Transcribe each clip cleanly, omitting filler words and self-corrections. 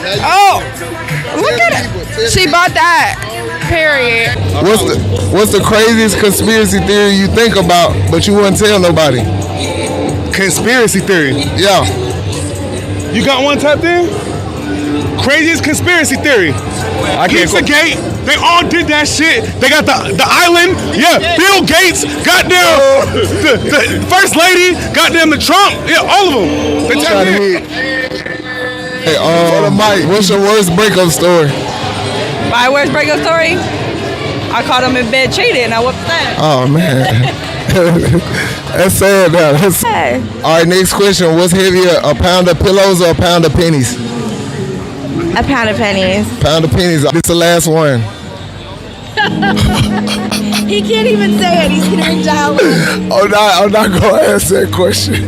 Oh, look at it. She bought that. Period. What's the craziest conspiracy theory you think about, but you wouldn't tell nobody? Conspiracy theory. Yeah. You got one tapped in? Craziest conspiracy theory. Pizzagate. They all did that shit. They got the island. Yeah, Bill Gates. Goddamn the first lady. Goddamn the Trump. Yeah, all of them. They tapped in. Hey, Mike, what's your worst breakup story? My worst breakup story? I caught him in bed cheating and I whooped that. Oh, man. That's sad, though. Hey. All right, next question. What's heavier, a pound of pillows or a pound of pennies? A pound of pennies. Pound of pennies. This is the last one. He can't even say it. He's hearing Giles. I'm not going to answer that question.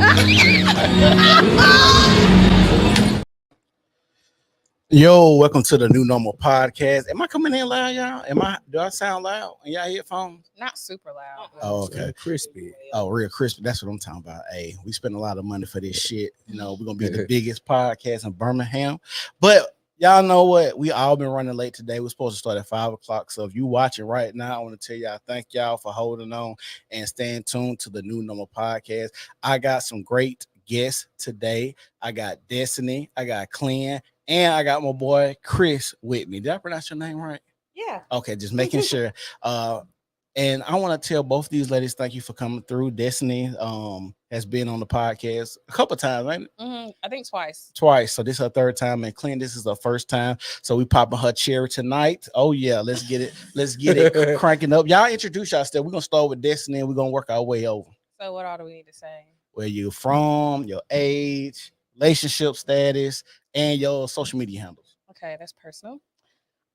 Yo, welcome to the New Normal Podcast. Am I coming in loud, y'all? Do I sound loud in y'all headphones? Not super loud. Oh, okay. Real crispy. Oh, real crispy. That's what I'm talking about. Hey, we spend a lot of money for this shit. You know, we're gonna be the biggest podcast in Birmingham. But y'all know what? We all been running late today. We're supposed to start at 5:00. So if you watching right now, I want to tell y'all thank y'all for holding on and staying tuned to the New Normal Podcast. I got some great guests today. I got Destiny, I got Clean, and I got my boy Chris with me. Did I pronounce your name right? Yeah. Okay, just making sure. And I want to tell both these ladies thank you for coming through. Destiny has been on the podcast a couple times, right? I think twice. So this is her third time, and Clint, this is her first time. So we popping her cherry tonight. Oh yeah, let's get it cranking up. Y'all introduce yourself. We're gonna start with Destiny, and we're gonna work our way over. So what all do we need to say? Where you from, your age, relationship status, and your social media handles. Okay, that's personal.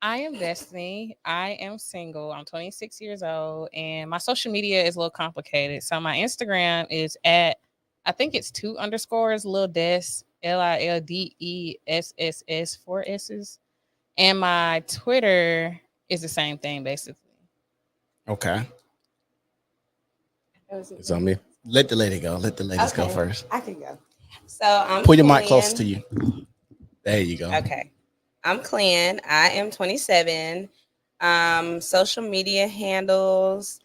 I am Destiny. I am single. I'm 26 years old, and my social media is a little complicated. So my Instagram is I think it's 2 underscores, Lil Des, LILDESSS, 4 S's. And my Twitter is the same thing, basically. Okay. It's on me. Let the lady go. Let the ladies go first. I can go. So I'm Put your mic close to you. There you go. Okay. I'm Clan. I am 27. Social media handles.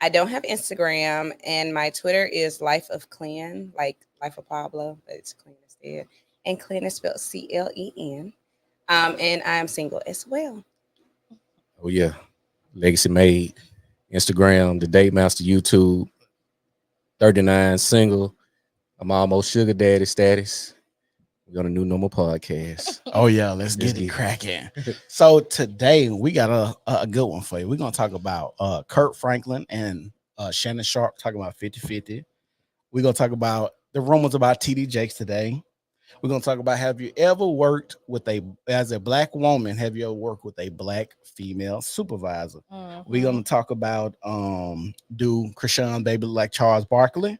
I don't have Instagram, and my Twitter is Life of Clan, like Life of Pablo, but it's Clan instead. And Clan is spelled CLEN. And I'm single as well. Oh yeah, Legacy Made, Instagram, The Date Master, YouTube. 39, single. I'm almost sugar daddy status. We're on a New Normal Podcast. Oh yeah, let's get it cracking. So today we got a good one for you. We're gonna talk about Kurt Franklin and Shannon Sharp talking about 50-50. We're gonna talk about the rumors about TD Jakes today. We're gonna talk about, have you ever worked with as a black woman, have you ever worked with a black female supervisor? We're gonna talk about do Krishan baby like Charles Barkley?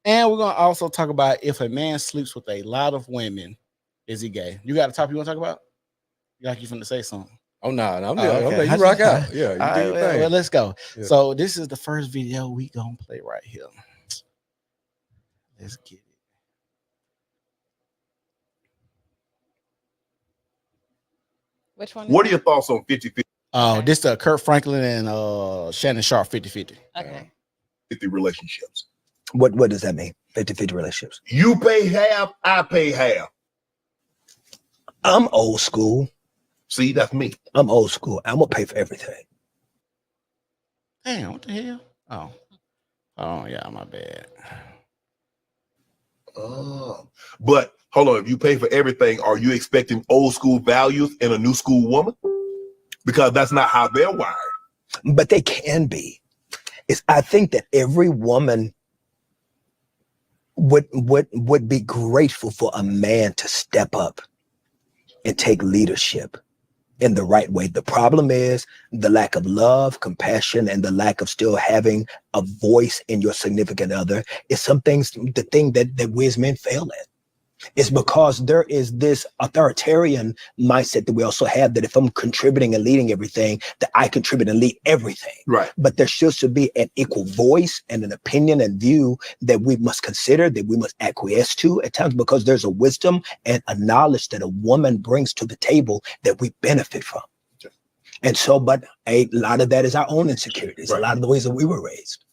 And we're gonna also talk about, if a man sleeps with a lot of women, is he gay? You got a topic you want to talk about? You like you finna say something? Oh no, I'm okay. you rock out. Yeah, you do your thing. Well, let's go. Yeah. So this is the first video we gonna play right here. Let's get it. Which one? What are your thoughts on 50-50 Oh, this is Kurt Franklin and Shannon Sharp 50-50. Okay. relationships? What does that mean? 50-50 relationships. You pay half, I pay half. I'm old school. See, that's me. I'm old school. I'm gonna pay for everything. Damn, what the hell? Oh yeah, my bad. But hold on, if you pay for everything, are you expecting old school values in a new school woman? Because that's not how they're wired. But they can be. I think that every woman would be grateful for a man to step up and take leadership in the right way. The problem is the lack of love, compassion, and the lack of still having a voice in your significant other is the thing that we as men fail at. It's because there is this authoritarian mindset that we also have that if I'm contributing and leading everything, that I contribute and lead everything. Right. But there should be an equal voice and an opinion and view that we must consider, that we must acquiesce to at times, because there's a wisdom and a knowledge that a woman brings to the table that we benefit from. Okay. And so, but a lot of that is our own insecurities, Right. a lot of the ways that we were raised.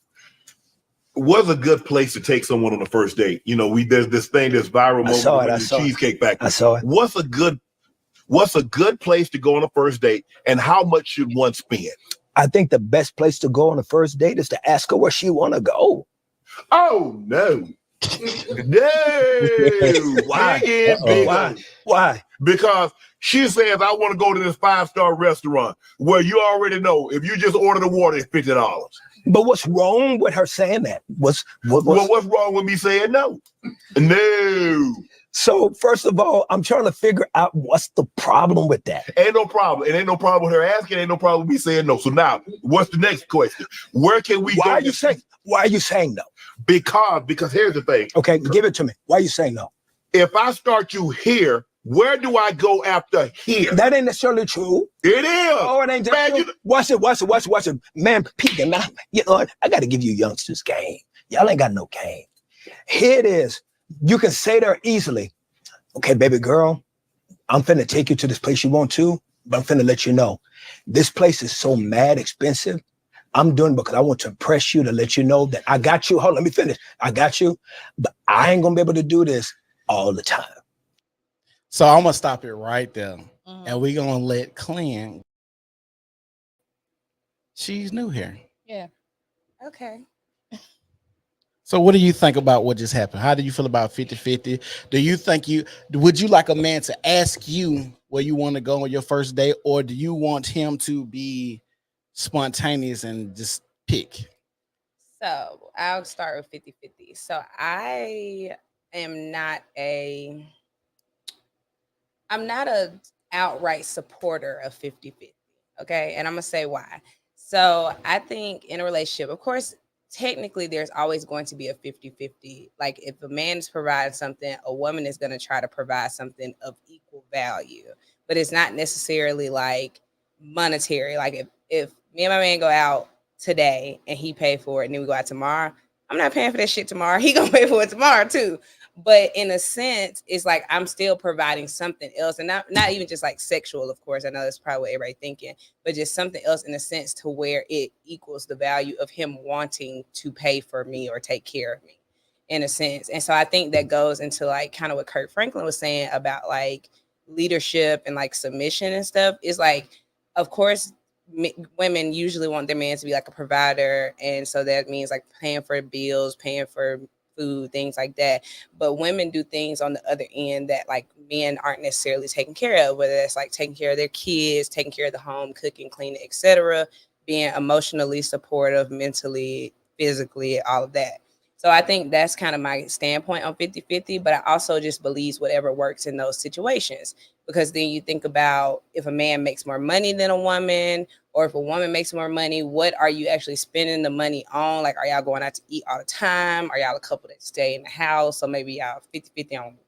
What's a good place to take someone on a first date? You know, there's this thing, this viral moment with the Cheesecake Factory. I saw it. What's a good place to go on a first date, and how much should one spend? I think the best place to go on a first date is to ask her where she want to go. Oh no. No. Why? Big in, big Why? on. Why? Because she says, I want to go to this 5-star restaurant where you already know if you just order the water, it's $50. But what's wrong with her saying that? What's Well, what's wrong with me saying no? No. So first of all, I'm trying to figure out what's the problem with that. Ain't no problem. It ain't no problem with her asking. Ain't no problem with me saying no. So now, what's the next question? Where can we go? Why are you saying no? Because here's the thing. Okay, give it to me. Why are you saying no? If I start you here, where do I go after here? That ain't necessarily true. It is. Oh, it ain't Man, true. Watch it. Man, peeking. You know what? I got to give you youngsters game. Y'all ain't got no game. Here it is. You can say there easily, okay, baby girl, I'm finna take you to this place you want to, but I'm finna let you know, this place is so mad expensive. I'm doing it because I want to impress you, to let you know that I got you. Hold on, let me finish. I got you, but I ain't gonna be able to do this all the time. So I'm gonna stop it right there, and we're gonna let Clan. She's new here. Yeah. Okay. So what do you think about what just happened? How do you feel about 50-50? Do you think would you like a man to ask you where you want to go on your first date, or do you want him to be spontaneous and just pick? So I'll start with 50-50. So I'm not a outright supporter of 50-50. Okay. And I'm gonna say why. So I think in a relationship, of course, technically there's always going to be a 50-50. Like if a man is providing something, a woman is going to try to provide something of equal value, but it's not necessarily like monetary. Like if me and my man go out today and he pay for it and then we go out tomorrow, I'm not paying for that shit tomorrow. He gonna pay for it tomorrow too. But in a sense, it's like I'm still providing something else, and not even just like sexual, of course. I know that's probably what everybody's thinking, but just something else in a sense to where it equals the value of him wanting to pay for me or take care of me in a sense. And so I think that goes into like kind of what Kurt Franklin was saying about like leadership and like submission and stuff. Is like, of course, women usually want their man to be like a provider, and so that means like paying for bills, paying for food, things like that. But women do things on the other end that like men aren't necessarily taking care of, whether it's like taking care of their kids, taking care of the home, cooking, cleaning, etc., being emotionally supportive, mentally, physically, all of that. So I think that's kind of my standpoint on 50-50, but I also just believe whatever works in those situations. Because then you think about if a man makes more money than a woman, or if a woman makes more money, what are you actually spending the money on? Like, are y'all going out to eat all the time? Are y'all a couple that stay in the house? So maybe y'all 50-50 on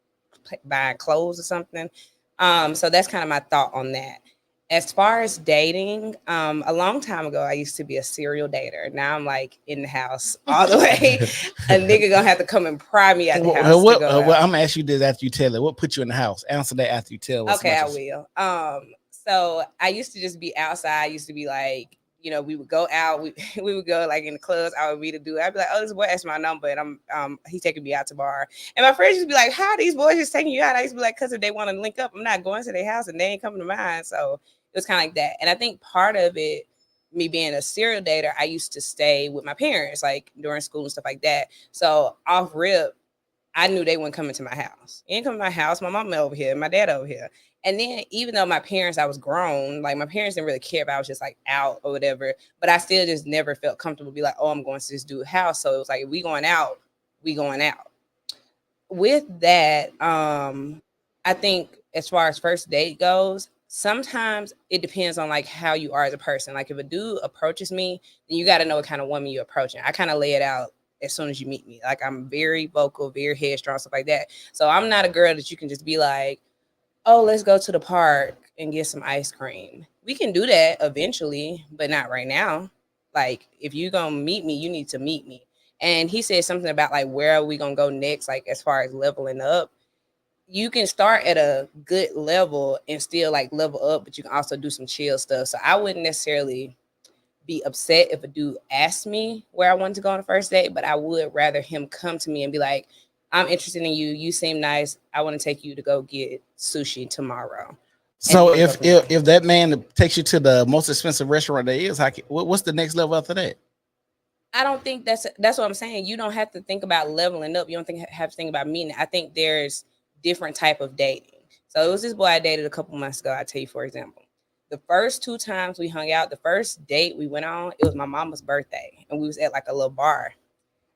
buying clothes or something. So that's kind of my thought on that. As far as dating, a long time ago, I used to be a serial dater. Now I'm like in the house all the way. A nigga gonna have to come and pry me out the house. Well, I'm gonna ask you this after you tell it. What put you in the house? Answer that after you tell. Okay, I will. So I used to just be outside. I used to be like, we would go out. We would go like in the clubs. I would meet a dude. I'd be like, oh, this boy asked my number, and he's taking me out tomorrow. And my friends used to be like, how are these boys just taking you out? I used to be like, because if they want to link up, I'm not going to their house, and they ain't coming to mine. So it was kind of like that. And I think part of it, me being a serial dater, I used to stay with my parents, like during school and stuff like that. So off rip, I knew they weren't coming to my house. You ain't coming to my house. My mom over here, my dad over here. And then even though my parents, I was grown, like my parents didn't really care if I was just like out or whatever, but I still just never felt comfortable to be like, oh, I'm going to this dude's house. So it was like, if we going out, we going out. With that, I think as far as first date goes, sometimes it depends on like how you are as a person. Like if a dude approaches me, then you got to know what kind of woman you're approaching. I kind of lay it out as soon as you meet me. Like I'm very vocal, very headstrong, stuff like that. So I'm not a girl that you can just be like, oh, let's go to the park and get some ice cream. We can do that eventually, but not right now. Like if you're gonna meet me, you need to meet me. And he said something about like where are we gonna go next, like as far as leveling up. You can start at a good level and still like level up, but you can also do some chill stuff. So I wouldn't necessarily be upset if a dude asked me where I wanted to go on the first date, but I would rather him come to me and be like, I'm interested in you. You seem nice. I want to take you to go get sushi tomorrow. So if that man takes you to the most expensive restaurant there is, what's the next level after that? I don't think that's what I'm saying. You don't have to think about leveling up. You don't have to think about meeting. I think there's different type of dating. So it was this boy I dated a couple months ago. I tell you, for example, the first 2 times we hung out, the first date we went on, it was my mama's birthday, and we was at like a little bar.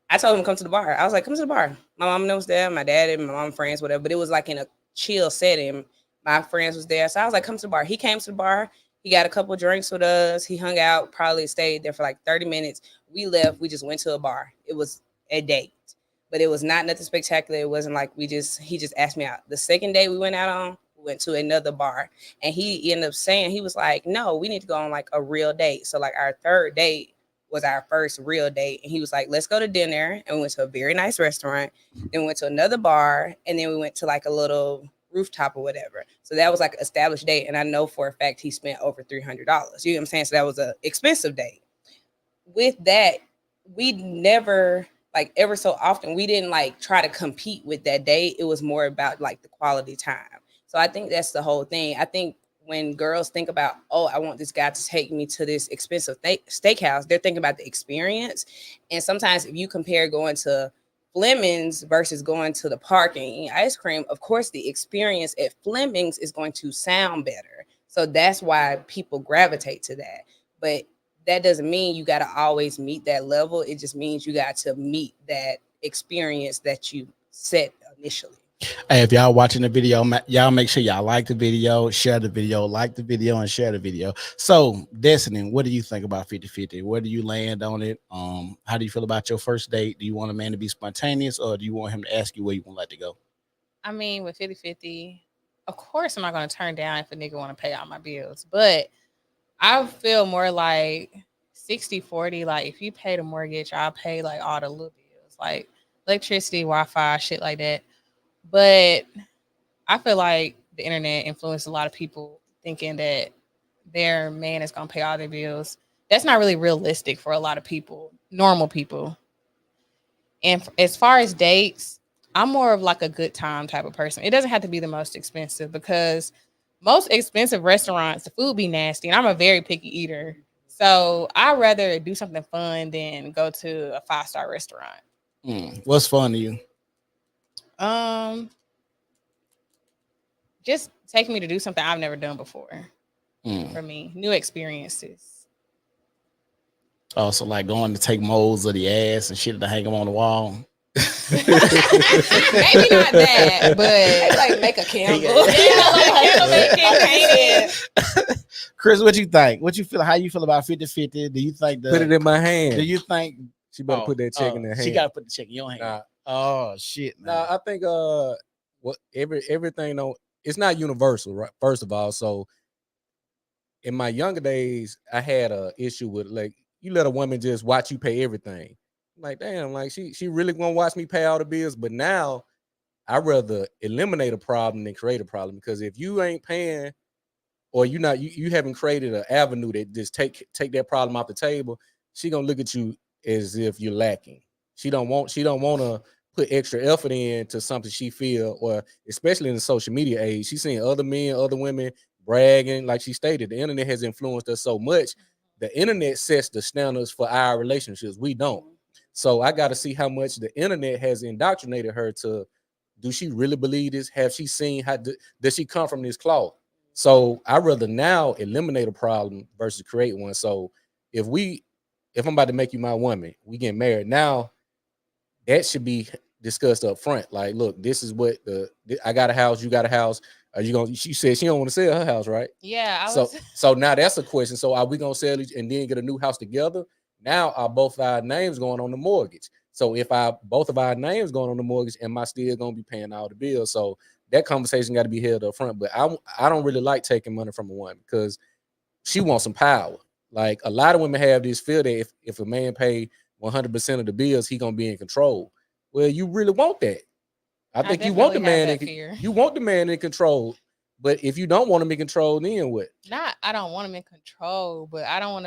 I told him to come to the bar. I was like, come to the bar. My mom was there, my dad and my mom friends, whatever. But it was like in a chill setting. My friends was there. So I was like, come to the bar. He came to the bar. He got a couple of drinks with us. He hung out, probably stayed there for like 30 minutes. We left. We just went to a bar. It was a date. But it was not nothing spectacular. It wasn't like he just asked me out. The second day we went out on, we went to another bar. And he ended up saying, he was like, no, we need to go on like a real date. So like our third date was our first real date. And he was like, let's go to dinner. And we went to a very nice restaurant. Then we went to another bar. And then we went to like a little rooftop or whatever. So that was like an established date. And I know for a fact he spent over $300. You know what I'm saying? So that was an expensive date. With that, we never, like ever so often, we didn't like try to compete with that date. It was more about like the quality time. So I think that's the whole thing. I think when girls think about, oh, I want this guy to take me to this expensive steakhouse, they're thinking about the experience. And sometimes if you compare going to Fleming's versus going to the park and eating ice cream, of course, the experience at Fleming's is going to sound better. So that's why people gravitate to that. But that doesn't mean you got to always meet that level. It just means you got to meet that experience that you set initially. Hey, if y'all watching the video, y'all make sure y'all like the video, share the video, like the video, and share the video. So, Destiny, what do you think about 50-50? Where do you land on it? How do you feel about your first date? Do you want a man to be spontaneous, or do you want him to ask you where you want to let it go? I mean, with 50-50, of course I'm not going to turn down if a nigga want to pay all my bills. But I feel more like 60-40. Like, if you pay the mortgage, I'll pay like all the little bills, like electricity, Wi-Fi, shit like that. But I feel like the internet influenced a lot of people thinking that their man is going to pay all their bills. That's not really realistic for a lot of people, normal people. And as far as dates, I'm more of like a good time type of person. It doesn't have to be the most expensive, because most expensive restaurants, the food be nasty. And I'm a very picky eater. So I'd rather do something fun than go to a 5-star restaurant. What's fun to you? Just take me to do something I've never done before. For me, new experiences. Oh, so like going to take molds of the ass and shit to hang them on the wall. Maybe not that, but like make a candle. Chris, what you think? What you feel? How you feel about 50-50? Do you think put it in my hand? Do you think she better put that check in her hand? She gotta put the check in your hand. Nah. Oh shit. Nah, I think everything though, it's not universal, right? First of all, so in my younger days, I had a issue with like you let a woman just watch you pay everything. I'm like, damn, like she really gonna watch me pay all the bills. But now I'd rather eliminate a problem than create a problem, because if you ain't paying, or you haven't created an avenue that just take that problem off the table, she gonna look at you as if you're lacking. She don't want to put extra effort into something she feel, or especially in the social media age, she's seeing other men, other women bragging. Like she stated, the internet has influenced us so much. The internet sets the standards for our relationships. We don't. So I got to see how much the internet has indoctrinated her to. Do she really believe this? Have she seen does she come from this cloth? So I rather now eliminate a problem versus create one. So if I'm about to make you my woman, we get married now, that should be discussed up front. Like, look, this is what I got a house, you got a house. Are you gonna? She said she don't want to sell her house, right? Yeah. So now that's a question. So are we gonna sell it and then get a new house together? Now are both our names going on the mortgage? So if both of our names going on the mortgage, am I still gonna be paying all the bills? So that conversation got to be held up front. But I don't really like taking money from a woman because she wants some power. Like a lot of women have this fear that if a man pay 100% of the bills, he gonna be in control. Well, you really want that. I think you want the man you want the man in control. But if you don't want him in control, then what? I don't want him in control, but I don't want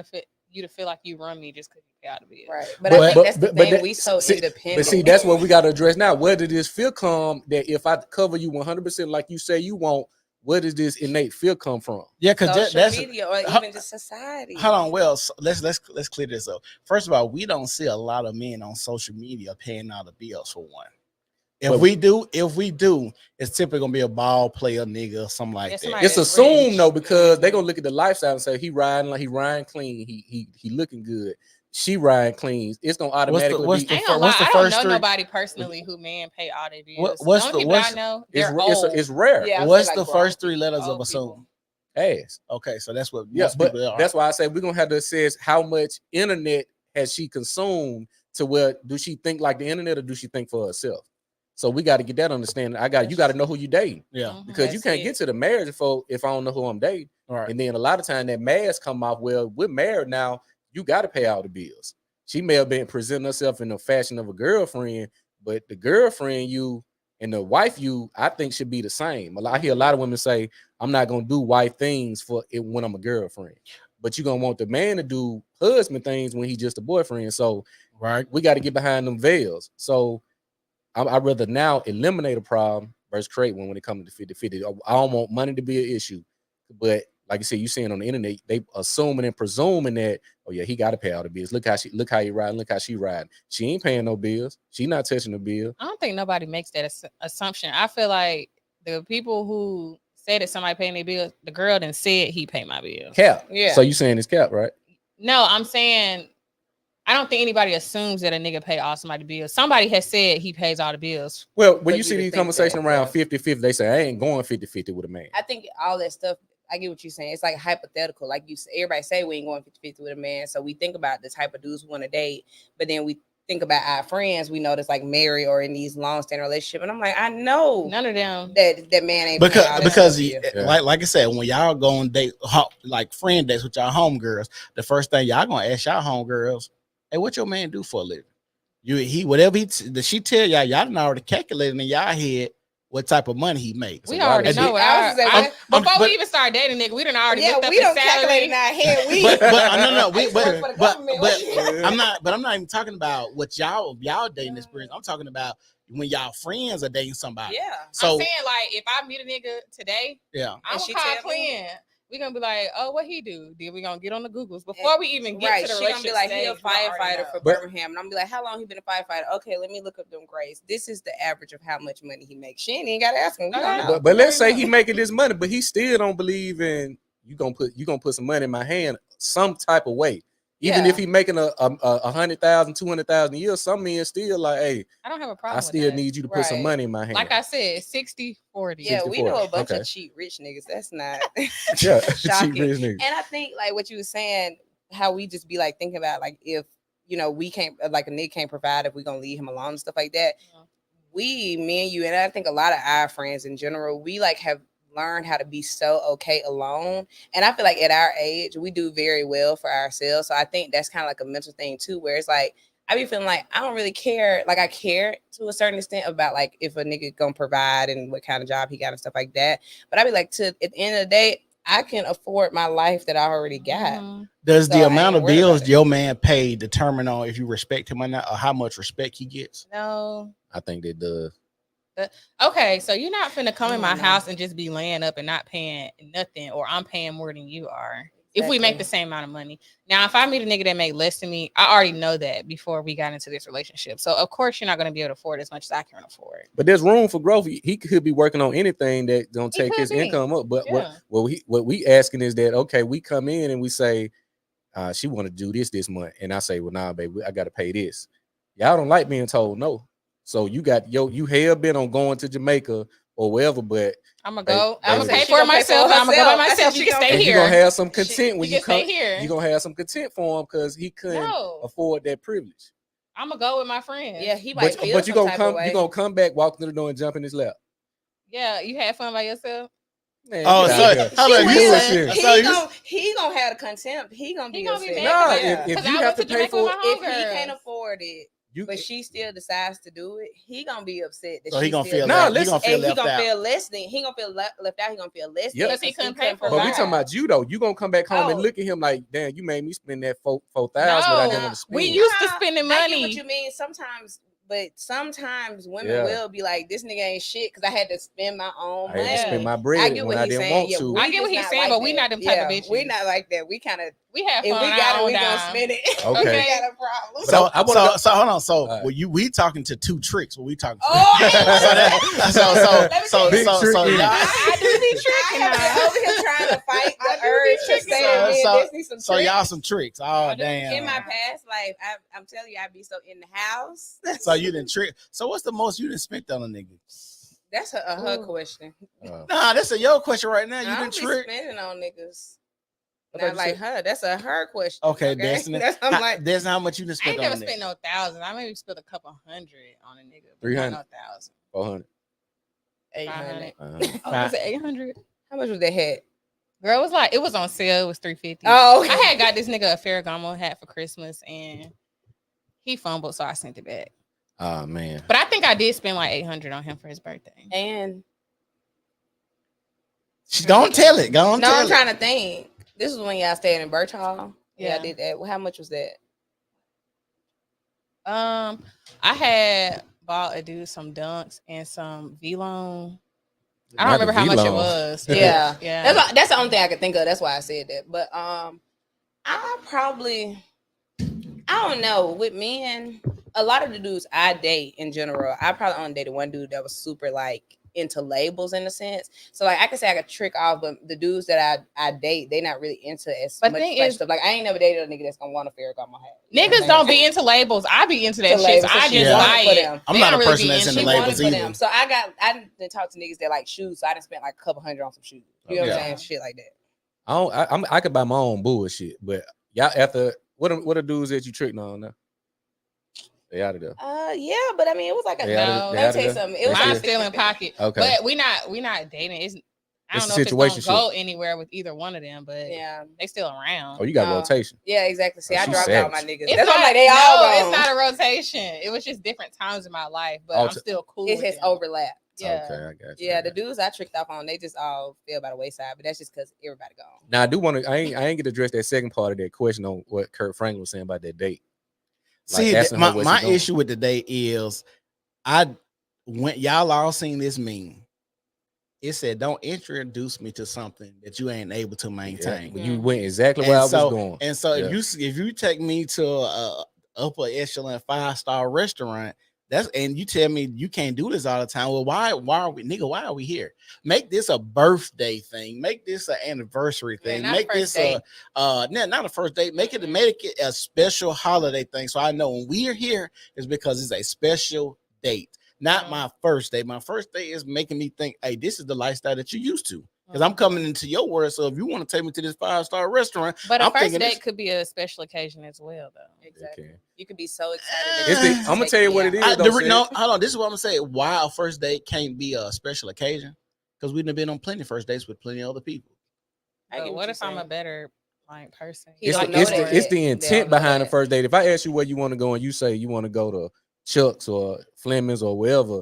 you to feel like you run me just because you pay out the bills. Right. But I think that's the thing. We so independent. But see, that's what we got to address now. Where did this fear come that if I cover you 100% like you say you want, where does this innate fear come from? Yeah, because that's media or even just society. Hold on, well, so let's clear this up. First of all, we don't see a lot of men on social media paying all the bills for one. If we do, it's typically gonna be a ball player nigga or something like that. It's assumed though, because they're gonna look at the lifestyle and say he riding clean, he looking good. She riding clean. It's gonna automatically I don't know nobody personally who man pay all their bills. What's the people I know? It's rare. Yeah, what's the first three letters of assume? Ass. Okay, so that's what most people are. That's why I say we're gonna have to assess how much internet has she consumed to where do she think like the internet or do she think for herself? So we got to get that understanding. You got to know who you dating. Yeah. Because you can't get to the marriage if I don't know who I'm dating. Right. And then a lot of time that mask come off, well, we're married now, you got to pay all the bills. She may have been presenting herself in the fashion of a girlfriend, but the girlfriend you and the wife you, I think should be the same. I hear a lot of women say, I'm not going to do wife things for it when I'm a girlfriend. But you're going to want the man to do husband things when he's just a boyfriend. So we got to get behind them veils. So I'd rather now eliminate a problem versus create one when it comes to 50-50. I don't want money to be an issue. But like you said, you seeing on the internet, they assuming and presuming that, oh yeah, he got to pay all the bills. Look how he riding. Look how she riding. She ain't paying no bills. She not touching the bill. I don't think nobody makes that assumption. I feel like the people who say that somebody paying their bills, the girl done said he pay my bills. Cap. Yeah. So you saying it's cap, right? No, I'm saying I don't think anybody assumes that a nigga pay all somebody's bills. Somebody has said he pays all the bills. Well, when you see these conversations around 50-50, they say, I ain't going 50-50 with a man. I think all that stuff, I get what you're saying. It's like hypothetical. Like everybody say we ain't going 50-50 with a man. So we think about the type of dudes we want to date, but then we think about our friends we know that's like married or in these long-standing relationships. And I'm like, I know none of them that man ain't because like I said, when y'all go on date like friend dates with y'all homegirls, the first thing y'all gonna ask y'all homegirls, hey, what your man do for a living? Whatever she tell y'all done already calculated in y'all head what type of money he makes. We already know what before we even start dating, nigga. We done already looked up we don't calculate in our head. But I'm not even talking about what y'all dating experience. I'm talking about when y'all friends are dating somebody. Yeah. So I'm saying like if I meet a nigga today, yeah, I'm gonna call Quinn. We're gonna be like, oh, what he do? Then we're gonna get on the Googles before we even get to the relationship. She gonna be like, he a firefighter for Birmingham. And I'm gonna be like, how long he been a firefighter? Okay, let me look up them grades. This is the average of how much money he makes. She ain't gotta ask him. But let's say he making this money, but he still don't believe in you gonna put some money in my hand some type of way. Even if he making a 100,000, 200,000 a year, some men still like, hey, I don't have a problem. I still need you to put some money in my hand. Like I said, 60-40. Yeah, we know a bunch of cheap rich niggas. That's not cheap rich niggas. And I think like what you were saying, how we just be like thinking about like if we can't like a nigga can't provide if we gonna leave him alone and stuff like that. Yeah. Me and you, and I think a lot of our friends in general, we like have learn how to be so okay alone. And I feel like at our age, we do very well for ourselves. So I think that's kind of like a mental thing too, where it's like, I be feeling like I don't really care. Like I care to a certain extent about like if a nigga gonna provide and what kind of job he got and stuff like that. But I be like, at the end of the day, I can afford my life that I already got. Mm-hmm. Does the amount of bills your man paid determine on if you respect him or not, or how much respect he gets? No. I think it does. Okay, so you're not finna come in my house and just be laying up and not paying nothing, or I'm paying more than you are. If we make the same amount of money. Now, if I meet a nigga that make less than me, I already know that before we got into this relationship. So of course you're not going to be able to afford as much as I can afford. But there's room for growth. He could be working on anything that don't take his income up. But what we asking is that, okay, we come in and we say, she want to do this month. And I say, well, nah, baby, I got to pay this. Y'all don't like being told no. So you got you hell bent on going to Jamaica or wherever, but I'm gonna go. I'm gonna pay for myself. I'm gonna go by myself. You can stay here. You're gonna have some content when you come here. You're gonna have some content for him because he couldn't afford that privilege. I'm gonna go with my friends. Yeah, he might feel But some you gonna type come, of way. you gonna come back, walk through the door, and jump in his lap. Yeah, you had fun by yourself. Man, Oh, get so out of here. hold on, He you will. Bullshit. so He gonna have the contempt. He gonna be He gonna be upset. mad. Nah, Yeah. if 'Cause you I have went to to pay Jamaica with for my it, If he homegirls. can't afford it, you but she still decides to do it, he gonna be upset that So he she gonna still feel Nah, left. He listen, gonna feel and he left gonna out. feel less than he gonna feel left out. He gonna feel less Yep. than Because he couldn't pay for but we Right. talking about you though. You gonna come back home and Oh. look at him like, damn, you made me spend that 4,000 that I didn't want to spend. We used to spending I get what money. you mean sometimes, but sometimes women Yeah. will be like, "This nigga ain't shit" because I had to spend my own I money. had to spend my I bread get when what I he's didn't saying. want Yeah, to. I get what just he's not saying, like but we that. not them type of Yeah, we bitches. not like that. We kind of We have if fun. we on got our it, own we gonna dime. spend it. Okay. We got a problem. But I wanna go- So hold on. So All right. well, we talking to two tricks. What we talking to? Oh, I ain't so gonna that, so Let me tell you. Big trick. I do be I tricking have now. been over here trying to fight I the do be urge to tricking. say that me So- and Disney some so tricks. y'all some tricks. Oh I do. damn. In my past life, I'm telling you, I'd be so in the house. So you didn't trick. So what's the most you didn't spend on a nigga? That's a her question. Nah, that's a yo question right now. You I didn't don't be trick. spending on niggas. I thought Not you like said- her. That's a her question. Okay, Destiny. That's I'm like. That's how much you didn't I ain't spend never on a spent nigga. no thousands. I maybe spent a couple hundred on a nigga. But 300. not no thousand. 400. 800. 500. Oh, was it 800? How much was that hat? Girl, it was like it was on sale. It was 350. Oh, I had got this nigga a Ferragamo hat for Christmas and he fumbled, so I sent it back. Oh man. But I think I did spend like 800 on him for his birthday. and Go on, tell it. Go on, no, tell I'm it. trying to think. This is when y'all stayed in Birch Hall. Yeah, I Yeah. did that. Well, how much was that? I had bought a dude some Dunks and some V-Lone. I don't Not the remember how much it V-Lone. was. Yeah, Yeah. That's the only thing I could think of. That's why I said that. But I probably, I don't know. With men, a lot of the dudes I date in general, I probably only dated one dude that was super like into labels in a sense. So like I can say I could trick off, but the dudes that I date, they not really into as But much thing fresh is- stuff. Like I ain't never dated a nigga that's gonna want a Ferragamo hat. You know what Niggas I'm don't saying? be into labels. I be into that To shit. labels, So so I she just wanted buy for it. them. I'm They not don't a really person be that's into She it. labels wanted for either. them. So I didn't talk to niggas that like shoes. So I didn't spend like a couple hundred on some shoes. You know what I'm Yeah. saying? Shit like that. I could buy my own bullshit, but y'all after what are dudes that you tricked on now? They out of there. Yeah, but I mean it was like a They out of- No. they let me out tell of you there? something. It was They Mine's like still- still in pocket. Okay. But we not dating. I It's don't a know if it's situationship. gonna go anywhere with either one of them, but yeah. they still around. Oh, you got No. rotation. Yeah, exactly. See, Oh, I she dropped out my savage. niggas. It's That's why I'm not- like they no, all gone. it's not a rotation. It was just different times in my life, but I'm still cool. It with has them. overlapped. Yeah. Okay, I got you. Yeah, I the got you. dudes I tricked off on, they just all fell by the wayside. But that's just because everybody gone. Now I do want to. I ain't get to address that second part of that question on what Kurt Franklin was saying about that date. Like See, asking her what my she doing. issue with the date is y'all all seen this meme. It said, "Don't introduce me to something that you ain't able to Yeah, maintain." you went exactly where I was going. And so Yeah. if you take me to a upper echelon 5-star restaurant, and you tell me you can't do this all the time. Well, why are we here? Make this a birthday thing. Make this an anniversary thing. not Make first this not a first date. Make it a special holiday thing. So I know when we are here is because it's a special date. Not my first date. My first date is making me think, hey, this is the lifestyle that you're used to. Because I'm coming into your world. So if you want to take me to this 5-star restaurant, But a I'm first thinking date could be a special occasion as well, though. Exactly. Okay. You could be so excited. I'm gonna tell you what it is. though, Sid. no, hold on. This is what I'm gonna say. Why a first date can't be a special occasion? Because we've been on plenty of first dates with plenty of other people. But what if I'm a better like person? He It's don't the, know it's, the, that it's yet. the They intent don't know behind the that. first date. If I ask you where you want to go and you say you want to go to Chuck's or Fleming's or wherever,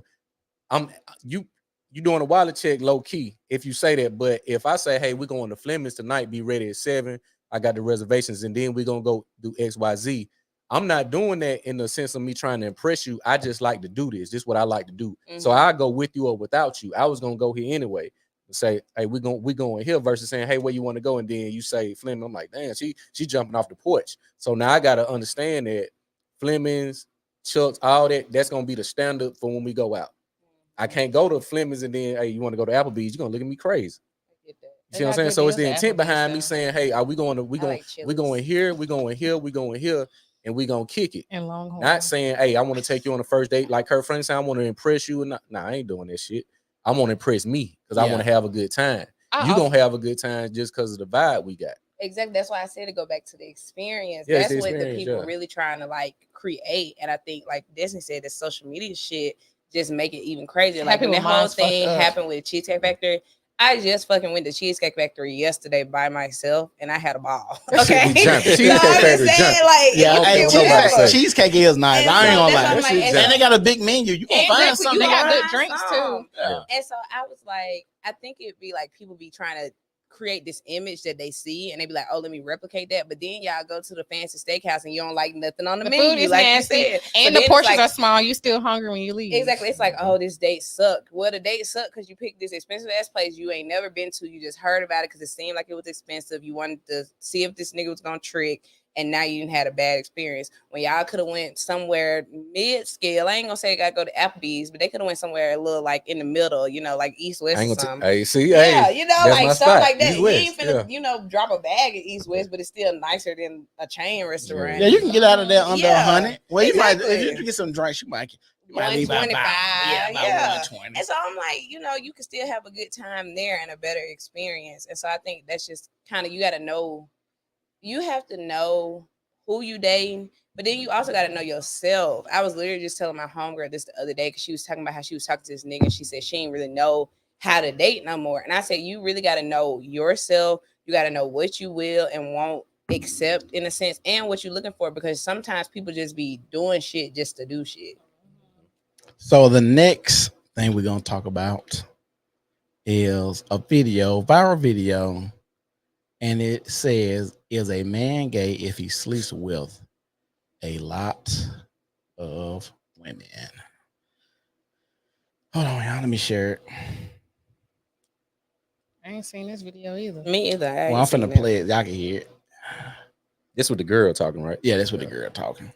you doing a wallet check low key if you say that. But if I say, hey, we're going to Fleming's tonight, be ready at 7. I got the reservations, and then we're gonna go do XYZ. I'm not doing that in the sense of me trying to impress you. I just like to do this. This is what I like to do. So I go with you or without you. I was gonna go here anyway. And say, hey, we going here versus saying, hey, where you want to go? And then you say Fleming. I'm like, damn, she jumping off the porch. So now I gotta understand that Fleming's, Chuck's, all that's gonna be the standard for when we go out. I can't go to Fleming's and then, hey, you want to go to Applebee's? You're gonna look at me crazy. You see what I'm saying? So it's the intent behind me saying, hey, are we going to we going here, we going here, and we gonna kick it. And Longhorn. Not saying, hey, I want to take you on a first date like her friend said, I want to impress you. And nah, I ain't doing that shit. I want to impress me because I want to have a good time. You gonna have a good time just because of the vibe we got. Exactly. That's why I said to go back to the experience. Yeah, That's it's the what the experience, people yeah. really trying to like create. And I think, like Disney said, the social media shit just make it even crazier. Like when people the whole minds fucked thing up. happened with Cheesecake Factory, I just fucking went to Cheesecake Factory yesterday by myself, and I had a ball. Okay, be jumping. so Cheesecake I'm Factory just saying, jumping. like, Yeah, it hey, was good, nobody whatever. say. cheesecake is nice. And I ain't so gonna that's lie. why I'm like, and And they got a big menu. You can find Exactly. something. They got good find drinks some. too. Yeah. And so I was like, I think it'd be like people be trying to create this image that they see, and they be like, "Oh, let me replicate that." But then y'all go to the fancy steakhouse and you don't like nothing on the The menu, food is like nasty, you said. So and then the it's portions like, are small. You still hungry when you leave. exactly. It's like, oh, this date sucked. Well, the date sucked because you picked this expensive ass place you ain't never been to. You just heard about it because it seemed like it was expensive. You wanted to see if this nigga was gonna trick, and now you had a bad experience. When y'all could have went somewhere mid scale. I ain't gonna say you gotta go to Applebee's, but they could have went somewhere a little like in the middle, you know, like East West I or ain't gonna something. hey, see, Yeah, hey, you know, that's my like spot. something like that. East You West, ain't finna, yeah. you know, drop a bag at East West, but it's still nicer than a chain restaurant. Yeah, you can get out of there under Yeah, 100. Well, you might exactly. if you get some drinks, you might leave out 125. about Yeah. 120. And so I'm like, you know, you can still have a good time there and a better experience. And so I think that's just kind of, you got to know, you have to know who you dating, but then you also got to know yourself. I was literally just telling my homegirl this the other day because she was talking about how she was talking to this nigga and she said she didn't really know how to date no more. And I said, you really got to know yourself. You got to know what you will and won't accept in a sense and what you're looking for, because sometimes people just be doing shit just to do shit. So the next thing we're gonna talk about is a viral video, and it says, "Is a man gay if he sleeps with a lot of women?" Hold on, y'all. Let me share it. I ain't seen this video either. Me either. Well, I'm finna play it. Y'all can hear it. This with the girl talking, right? Yeah, that's what the girl talking.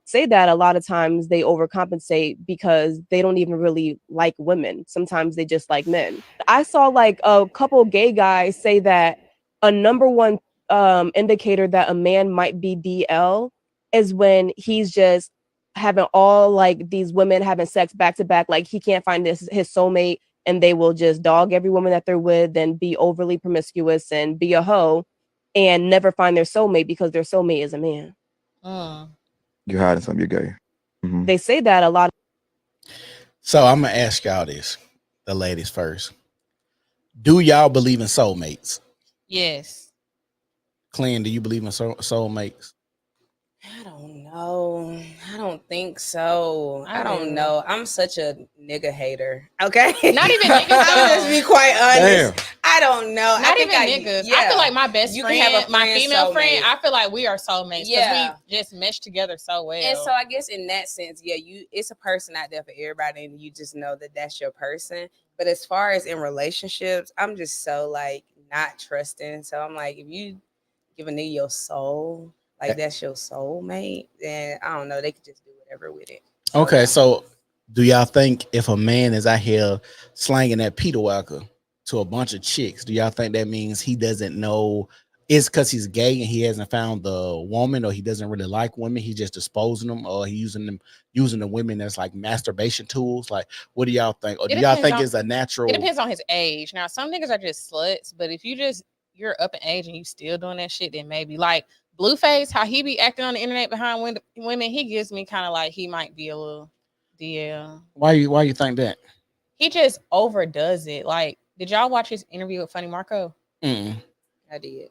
Say that a lot of times they overcompensate because they don't even really like women. Sometimes they just like men. I saw like a couple gay guys say that a number one indicator that a man might be DL is when he's just having all like these women having sex back to back. Like he can't find his soulmate, and they will just dog every woman that they're with and be overly promiscuous and be a hoe and never find their soulmate because their soulmate is a man. You're hiding something. You're gay. Mhm. They say that a lot. So I'm gonna ask y'all this, the ladies first. Do y'all believe in soulmates? Yes. Clean, do you believe in soulmates? I don't know. I don't think so. I I don't do. know. I'm such a nigga hater. Okay. Not even niggas, I'll though. just be quite honest. Damn. I don't know. Not I think even niggas. I feel like my best You can friend, have a my friend female friend, soulmate. I feel like we are soulmates because Yeah. we just mesh together so well. And so I guess in that sense, yeah, it's a person out there for everybody, and you just know that that's your person. But as far as in relationships, I'm just so like not trusting. So I'm like, if you give a nigga your soul, like that's your soulmate, then I don't know, they could just do whatever with it. So, Okay, yeah. so do y'all think if a man is out here slanging that Peter Walker to a bunch of chicks, do y'all think that means he doesn't know? It's because he's gay and he hasn't found the woman, or he doesn't really like women, he's just disposing them, or he using the women as like masturbation tools? Like, what do y'all think? Or do y'all think it's a natural? It depends on his age. Now, some niggas are just sluts, but if you're up in age and you still doing that shit, then maybe like Blueface, how he be acting on the internet behind women, he gives me kind of like he might be a little DL. Why you think that? He just overdoes it. Like, did y'all watch his interview with Funny Marco? Mm. I did.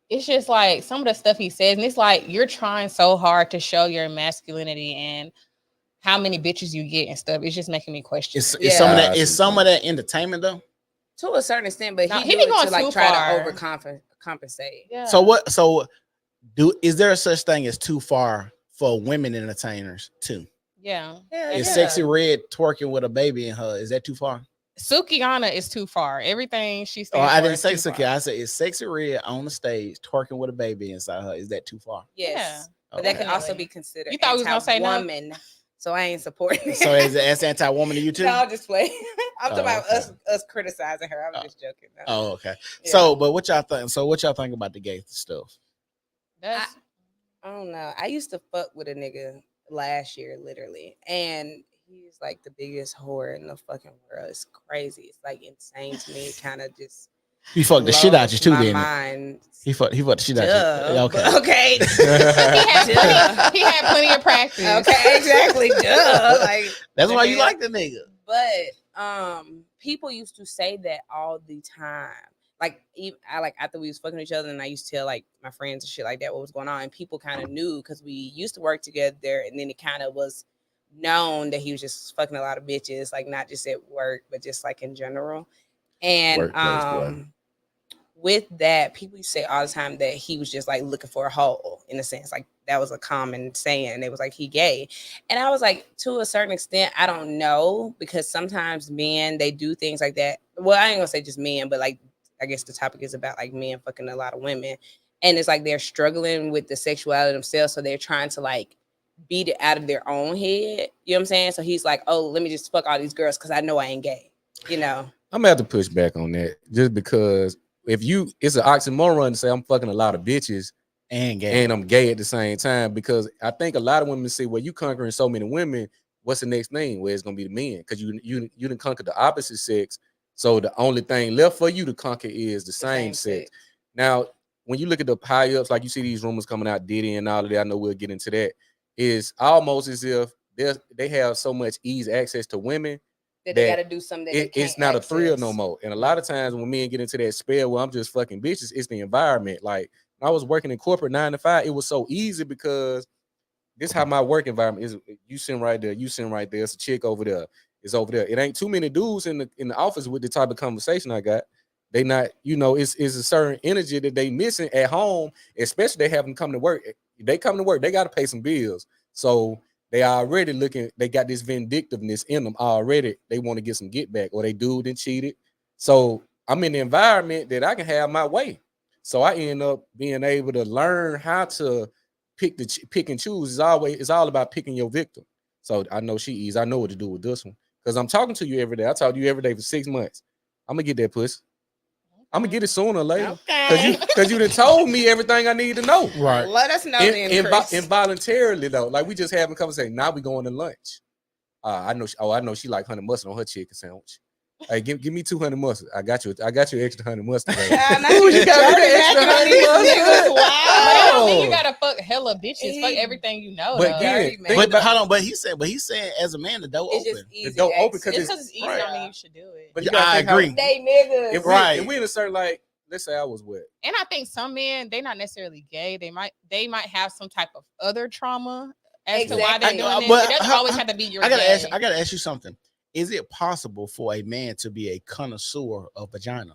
It's just like some of the stuff he says, and it's like you're trying so hard to show your masculinity and how many bitches you get and stuff. It's just making me question. It's some of that. It's some of that entertainment though. To a certain extent, but No, he he do be it going to like too try far. to overcompensate. Yeah. So what? So is there a such thing as too far for women entertainers too? Yeah. Is Sexy Red twerking with a baby in her? Is that too far? Sukiana is too far. Everything she Oh, stands I for didn't is say too Suki. far. I said, is Sexy Red on the stage twerking with a baby inside her? Is that too far? Yes. But Okay. that could also be considered You thought we was gonna say no? woman. So I ain't supporting it. So is that's anti-woman to you too? No, I'll just play. I'm talking about okay. us criticizing her. I'm just joking. No. Oh, okay. Yeah. So, but what y'all think? So, what y'all think about the gay stuff? I don't know. I used to fuck with a nigga last year, literally, and he's like the biggest whore in the fucking world. It's crazy. It's like insane to me. It kind of just He fucked the shit out you too, my didn't mind. he? He fucked the shit out you. Duh. Okay. Okay. He had plenty of practice. Okay, exactly. Duh. Like That's why you like the nigga. But people used to say that all the time. Like even after we was fucking each other, and I used to tell like my friends and shit like that what was going on, and people kind of knew because we used to work together, and then it kind of was known that he was just fucking a lot of bitches, like not just at work, but just like in general. And with that, people used to say all the time that he was just like looking for a hole, in a sense. Like that was a common saying. It was like he gay. And I was like, to a certain extent, I don't know, because sometimes men, they do things like that. Well, I ain't gonna say just men, but like I guess the topic is about like men fucking a lot of women. And it's like they're struggling with the sexuality themselves. So they're trying to like beat it out of their own head. You know what I'm saying? So he's like, oh, let me just fuck all these girls because I know I ain't gay. You know? I'm gonna have to push back on that just because it's an oxymoron to say I'm fucking a lot of bitches and gay and I'm gay at the same time, because I think a lot of women say, well, you conquering so many women, what's the next thing? Well, it's gonna be the men, because you didn't conquer the opposite sex. So the only thing left for you to conquer is the same sex. Now, when you look at the high ups, like you see these rumors coming out, Diddy and all of that, I know we'll get into that. It's almost as if they have so much ease access to women that they got to do something that it's not a thrill no more. And a lot of times when men get into that spell where I'm just fucking bitches, it's the environment. Like when I was working in corporate 9 to 5, it was so easy because this is how my work environment is. You sitting right there, you sitting right there. It's a chick over there. It's over there. It ain't too many dudes in the office with the type of conversation I got. They not, it's a certain energy that they missing at home, especially they have them come to work. They come to work, they got to pay some bills. So they already they got this vindictiveness in them already. They want to get some get back, or they dude and cheated. So I'm in the environment that I can have my way. So I end up being able to learn how to pick and choose. It's all about picking your victim. So I know she is. I know what to do with this one because I'm talking to you every day. I talk to you every day for 6 months. I'm gonna get that pussy. I'm gonna get it sooner or later. Okay. Cause you done told me everything I need to know. Right. Let us know then, Chris. Involuntarily though, like we just having a conversation. Now we going to lunch. I know she like honey mustard on her chicken sandwich. Hey, give me 200 mustard. I got you extra honey mustard. Ooh, you got the extra honey mustard. Wow. I don't think you gotta fuck hella bitches. Fuck everything you know. But hold on. But he's saying as a man, the door open. The door open because it's easy. I don't mean you should do it. But I agree. They niggas. If we in a certain, like, let's say I was wet. And I think some men, they're not necessarily gay. They might have some type of other trauma as to why they're doing it. It doesn't always have to be your. I gotta ask you something. Is it possible for a man to be a connoisseur of vagina?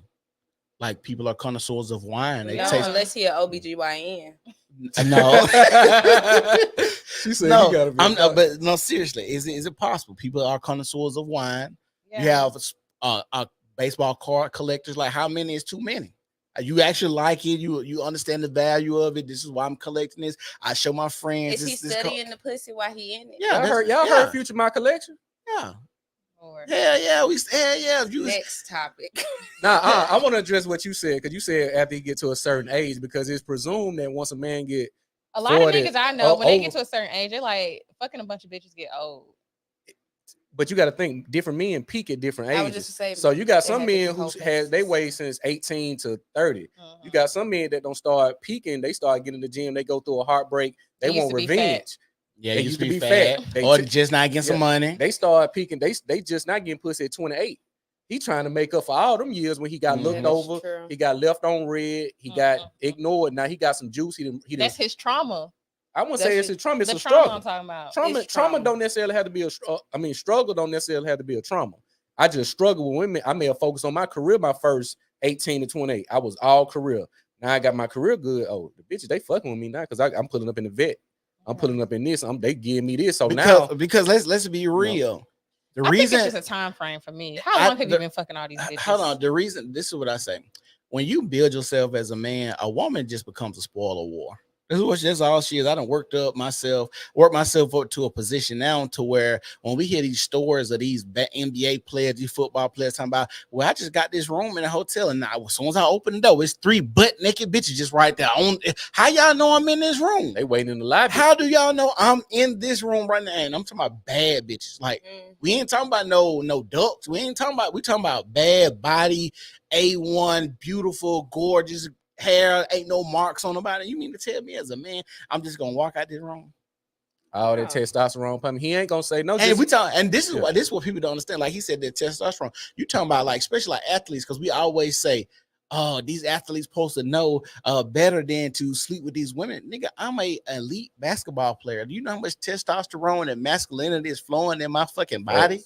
Like people are connoisseurs of wine. No, unless he an OBGYN. No. She said no, you gotta be but no, seriously, is it possible? People are connoisseurs of wine. Yeah. You have baseball card collectors. Like how many is too many? You actually like it. You understand the value of it. This is why I'm collecting this. I show my friends. Is he studying the pussy while he in it? Yeah, y'all heard Future My Collection? Yeah. Yeah. Next topic. I want to address what you said, because you said after you get to a certain age, because it's presumed that once a man get a lot of niggas I know when they get to a certain age, they're like fucking a bunch of bitches get old. But you got to think different men peak at different ages. I was just saying, so you got some men who has they weigh since 18 to 30. You got some men that don't start peaking. They start getting in the gym. They go through a heartbreak. They want revenge. Yeah, they used to be fat. Or just not getting some money. They start peaking. They just not getting pussy at 28. He trying to make up for all them years when he got looked over. True. He got left on red. He got ignored. Now he got some juice. That's his trauma. I wouldn't say it's a trauma. It's a struggle. struggle. I'm talking about. Trauma don't necessarily have to be struggle don't necessarily have to be a trauma. I just struggle with women. I may have focused on my career my first 18 to 28. I was all career. Now I got my career good. Oh, the bitches, they fucking with me now because I'm pulling up in the vet. I'm pulling up in this. They give me this. So because let's be real. The I reason think it's just a time frame for me. How long have you been fucking all these bitches? Hold on. The reason, this is what I say. When you build yourself as a man, a woman just becomes a spoiler war. That's all she is. I done worked myself up to a position now to where when we hear these stories of these NBA players, these football players talking about, well, I just got this room in a hotel, and as soon as I open the door, it's 3 butt naked bitches just right there. How y'all know I'm in this room? They waiting in the lobby. How do y'all know I'm in this room right now? And I'm talking about bad bitches. Like we ain't talking about no ducks. We talking about bad body, A1, beautiful, gorgeous hair, ain't no marks on nobody. You mean to tell me as a man, I'm just gonna walk out this room? All that testosterone pumping. He ain't gonna say no. And this is what people don't understand. Like he said, that testosterone. You talking about like especially like athletes, because we always say, oh, these athletes supposed to know better than to sleep with these women. Nigga, I'm a elite basketball player. Do you know how much testosterone and masculinity is flowing in my fucking body?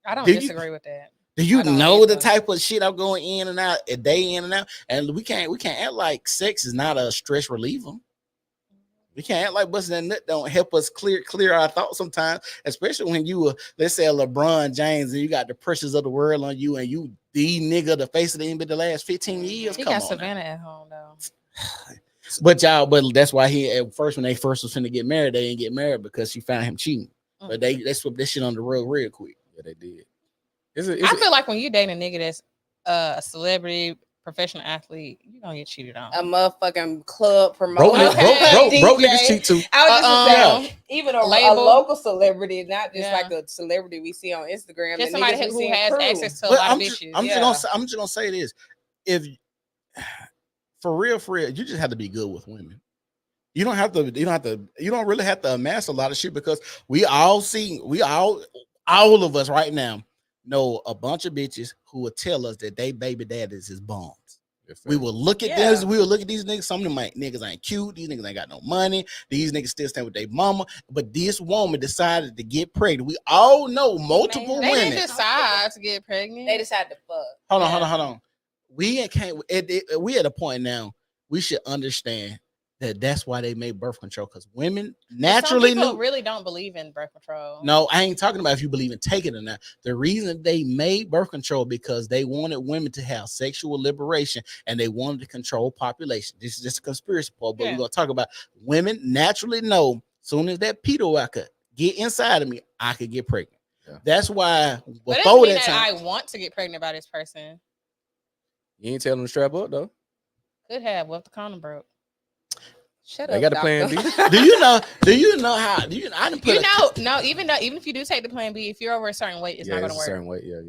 I don't disagree with that. Do you know the type of shit I'm going in and out, a day in and out? And we can't act like sex is not a stress reliever. We can't act like busting that nut don't help us clear our thoughts sometimes, especially when you let's say LeBron James and you got the pressures of the world on you and you the nigga the face of the NBA the last 15 years. He got Savannah at home though. But that's why he at first when they first was finna get married, they didn't get married because she found him cheating. But they swept that shit on the rug real quick. Yeah, they did. I feel like when you date a nigga that's a celebrity, professional athlete, you gonna get cheated on. A motherfucking club promoter. Broke niggas cheat too. I was just saying, even a local celebrity, not just like a celebrity we see on Instagram. Just somebody who has access to a lot of bitches. I'm just gonna say this: if for real, you just have to be good with women. You don't really have to amass a lot of shit because all of us right now know a bunch of bitches who will tell us that they baby daddies is bums. We will look at this. We will look at these niggas. Some of them niggas ain't cute. These niggas ain't got no money. These niggas still staying with their mama. But this woman decided to get pregnant. We all know multiple women. They didn't decide to get pregnant. They decided to fuck. Hold on. We at a point now. We should understand that's why they made birth control, because women naturally some people really don't believe in birth control. No, I ain't talking about if you believe in taking it or not. The reason they made birth control because they wanted women to have sexual liberation and they wanted to control population. This is just a conspiracy part, but we're gonna talk about women naturally know soon as that pedo I could get inside of me, I could get pregnant. Yeah. That's why before that time, I want to get pregnant by this person. You ain't telling them to strap up though. Could have. What if the condom broke? Shut up. I got a plan B. Do you know how? I didn't put even if you do take the plan B, if you're over a certain weight, it's not going to work. A certain weight, yeah.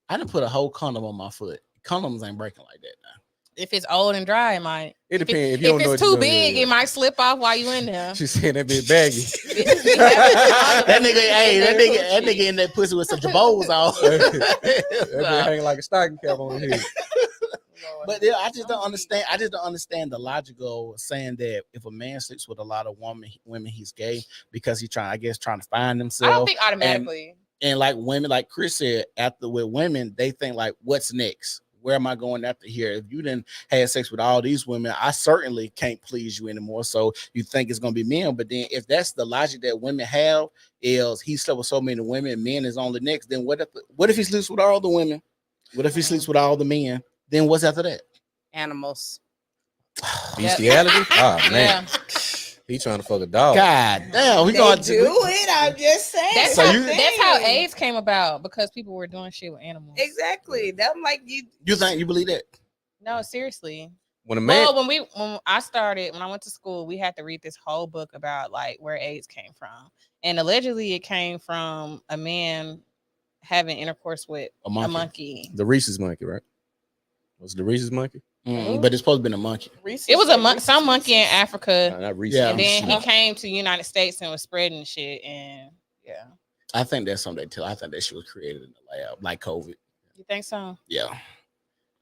I didn't put a whole condom on my foot. Condoms ain't breaking like that now. If it's old and dry, it might. It depends. If it's too big, it might slip off while you in there. She's saying that bit baggy. that nigga in that pussy with some jabos on. That bit hanging like a stocking cap on his head. But yeah, I just don't understand. I just don't understand the logical saying that if a man sleeps with a lot of women, he's gay because he's trying to find himself. I don't think automatically. And like women, like Chris said, with women, they think like, what's next? Where am I going after here? If you didn't have sex with all these women, I certainly can't please you anymore. So you think it's gonna be men. But then if that's the logic that women have, is he slept with so many women, men is only next. Then what if he sleeps with all the women? What if he sleeps with all the men? Then what's after that? Animals. Bestiality? Oh man. He trying to fuck a dog. God damn, we gonna do it. I'm just saying. That's how AIDS came about, because people were doing shit with animals. Exactly. That's like you. You think you believe that? No, seriously. When I went to school, we had to read this whole book about like where AIDS came from, and allegedly it came from a man having intercourse with a monkey. The Rhesus monkey, right? Was it the Rhesus monkey? But it's supposed to be a monkey. It was some monkey in Africa, not Rhesus. And then he came to the United States and was spreading shit. And yeah, I think that's something too. I think that shit was created in the lab, like COVID. You think so? Yeah.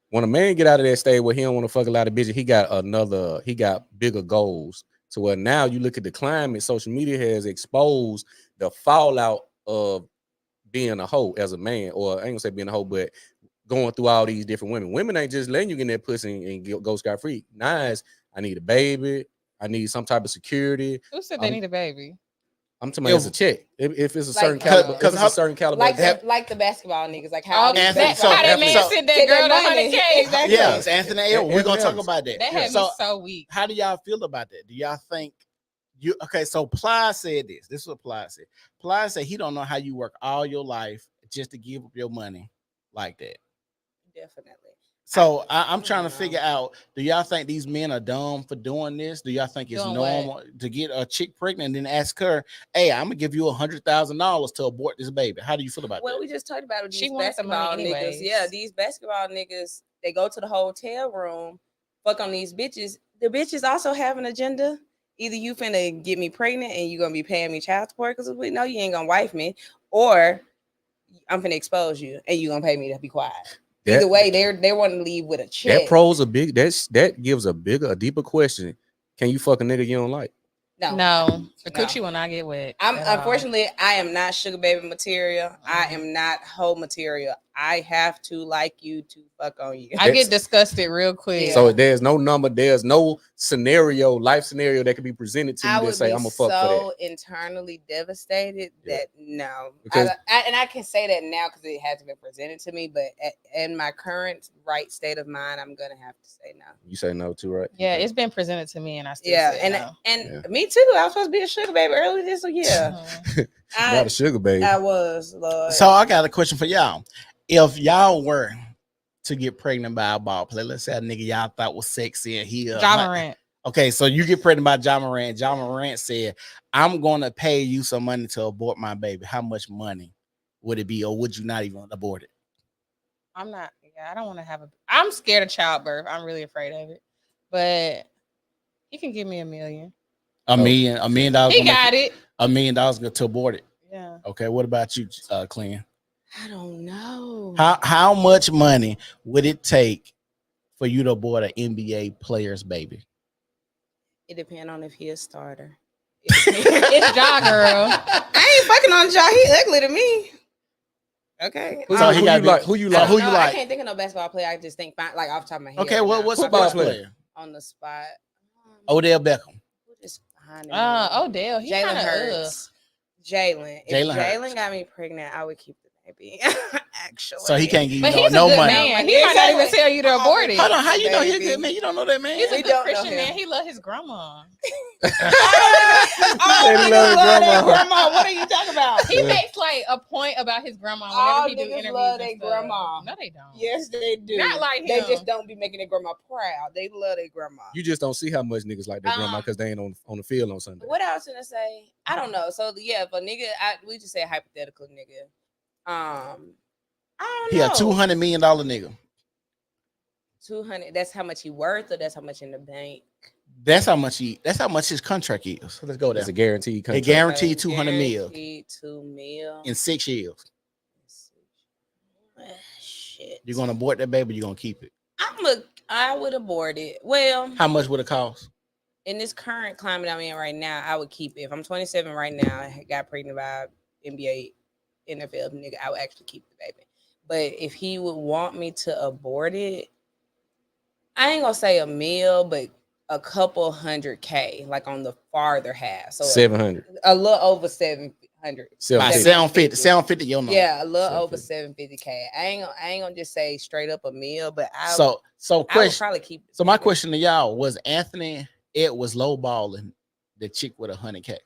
When a man get out of that stage where he don't want to fuck a lot of bitches, he got bigger goals. So where now you look at the climate, social media has exposed the fallout of being a hoe as a man, or I ain't gonna say being a hoe, but going through all these different women. Women ain't just letting you get in that pussy and go scot free. Nice. I need a baby. I need some type of security. Who said they need a baby? I'm talking about as a check. If it's a certain Like, caliber, if it's a certain caliber, like the basketball niggas, like how Oh, that, how that man sent that Get girl their the money. 100K. Exactly. Yeah, it's Anthony Edwards. We're gonna talk about that. That had me so weak. How do y'all feel about that? Do y'all think you okay? So Ply said this. This is what Ply said. Ply said he don't know how you work all your life just to give up your money like that. Definitely. So I'm trying to figure out, do y'all think these men are dumb for doing this? Do y'all think it's normal to get a chick pregnant and then ask her, hey, I'm gonna give you $100,000 to abort this baby? How do you feel about that? Well, we just talked about it. She These wants the basketball money niggas. anyways. Yeah, these basketball niggas, they go to the hotel room, fuck on these bitches. The bitches also have an agenda. Either you finna get me pregnant and you gonna be paying me child support because we know you ain't gonna wife me, or I'm finna expose you and you gonna pay me to be quiet. Either way, they want to leave with a check. That pros a big. That gives a deeper question. Can you fuck a nigga you don't like? No, the coochie will not get wet. Unfortunately, I am not sugar baby material. I am not hoe material. I have to like you to fuck on you. I get disgusted real quick. So there's no number. There's no life scenario that can be presented to you that say I'm gonna fuck for that. So internally devastated that no, and I can say that now because it hasn't been presented to me. But in my current right state of mind, I'm gonna have to say no. You say no too, right? Yeah, it's been presented to me, and I still say no. And me too. I was supposed to be a sugar baby earlier this year. Not a sugar baby. I was, Lord. So I got a question for y'all. If y'all were to get pregnant by a ball player, let's say a nigga y'all thought was sexy and he John Morant. Okay, so you get pregnant by John Morant. John Morant said, I'm gonna pay you some money to abort my baby. How much money would it be, or would you not even abort it? I'm not, I don't want to have I'm scared of childbirth. I'm really afraid of it. But he can give me $1 million. $1 million. He got it. $1 million to abort it. Yeah. Okay, what about you, Clean? I don't know. How much money would it take for you to abort an NBA player's baby? It depends on if he a starter. It's Ja, girl. I ain't fucking on Ja. He ugly to me. Okay. Who you like? I can't think of no basketball player. I just think like off the top of my head. Okay, what's a football player? On the spot. Odell Beckham. Odell. He Jalen kind of Hurts. Jalen. If Jalen got me pregnant, I would keep the baby. Actually. So he can't give you he's no a good money. Man. He might not even tell you to abort it. Hold on, how you know he's a good man? You don't know that man. He's a good Christian man. He love his grandma. Grandma. What are you talking about? He makes like a point about his grandma whenever he do interviews. Love their grandma. No, they don't. Yes, they do. Not like him. They just don't be making their grandma proud. They love their grandma. You just don't see how much niggas like their grandma because they ain't on the field on Sunday. What I was gonna say, I don't know. So yeah, if a nigga, we just say a hypothetical nigga. I don't know. He a $200 million nigga. 200. That's how much he worth, or that's how much in the bank. That's how much his contract is. So let's go there. That's a guaranteed contract. A guaranteed $200 million. $2 million in 6 years. Shit. You're gonna abort that baby. You're gonna keep it. I would abort it. Well, how much would it cost? In this current climate I'm in right now, I would keep it. If I'm 27 right now, I got pregnant by NBA, NFL nigga, I would actually keep the baby. But if he would want me to abort it, I ain't gonna say $1 million, but a couple $100K, like on the farther half. So 700. A little over 700. 750, you know. Yeah, a little over 750K. I ain't gonna just say straight up $1 million, but I would probably keep it. So my question to y'all was, Anthony was lowballing the chick with $100K.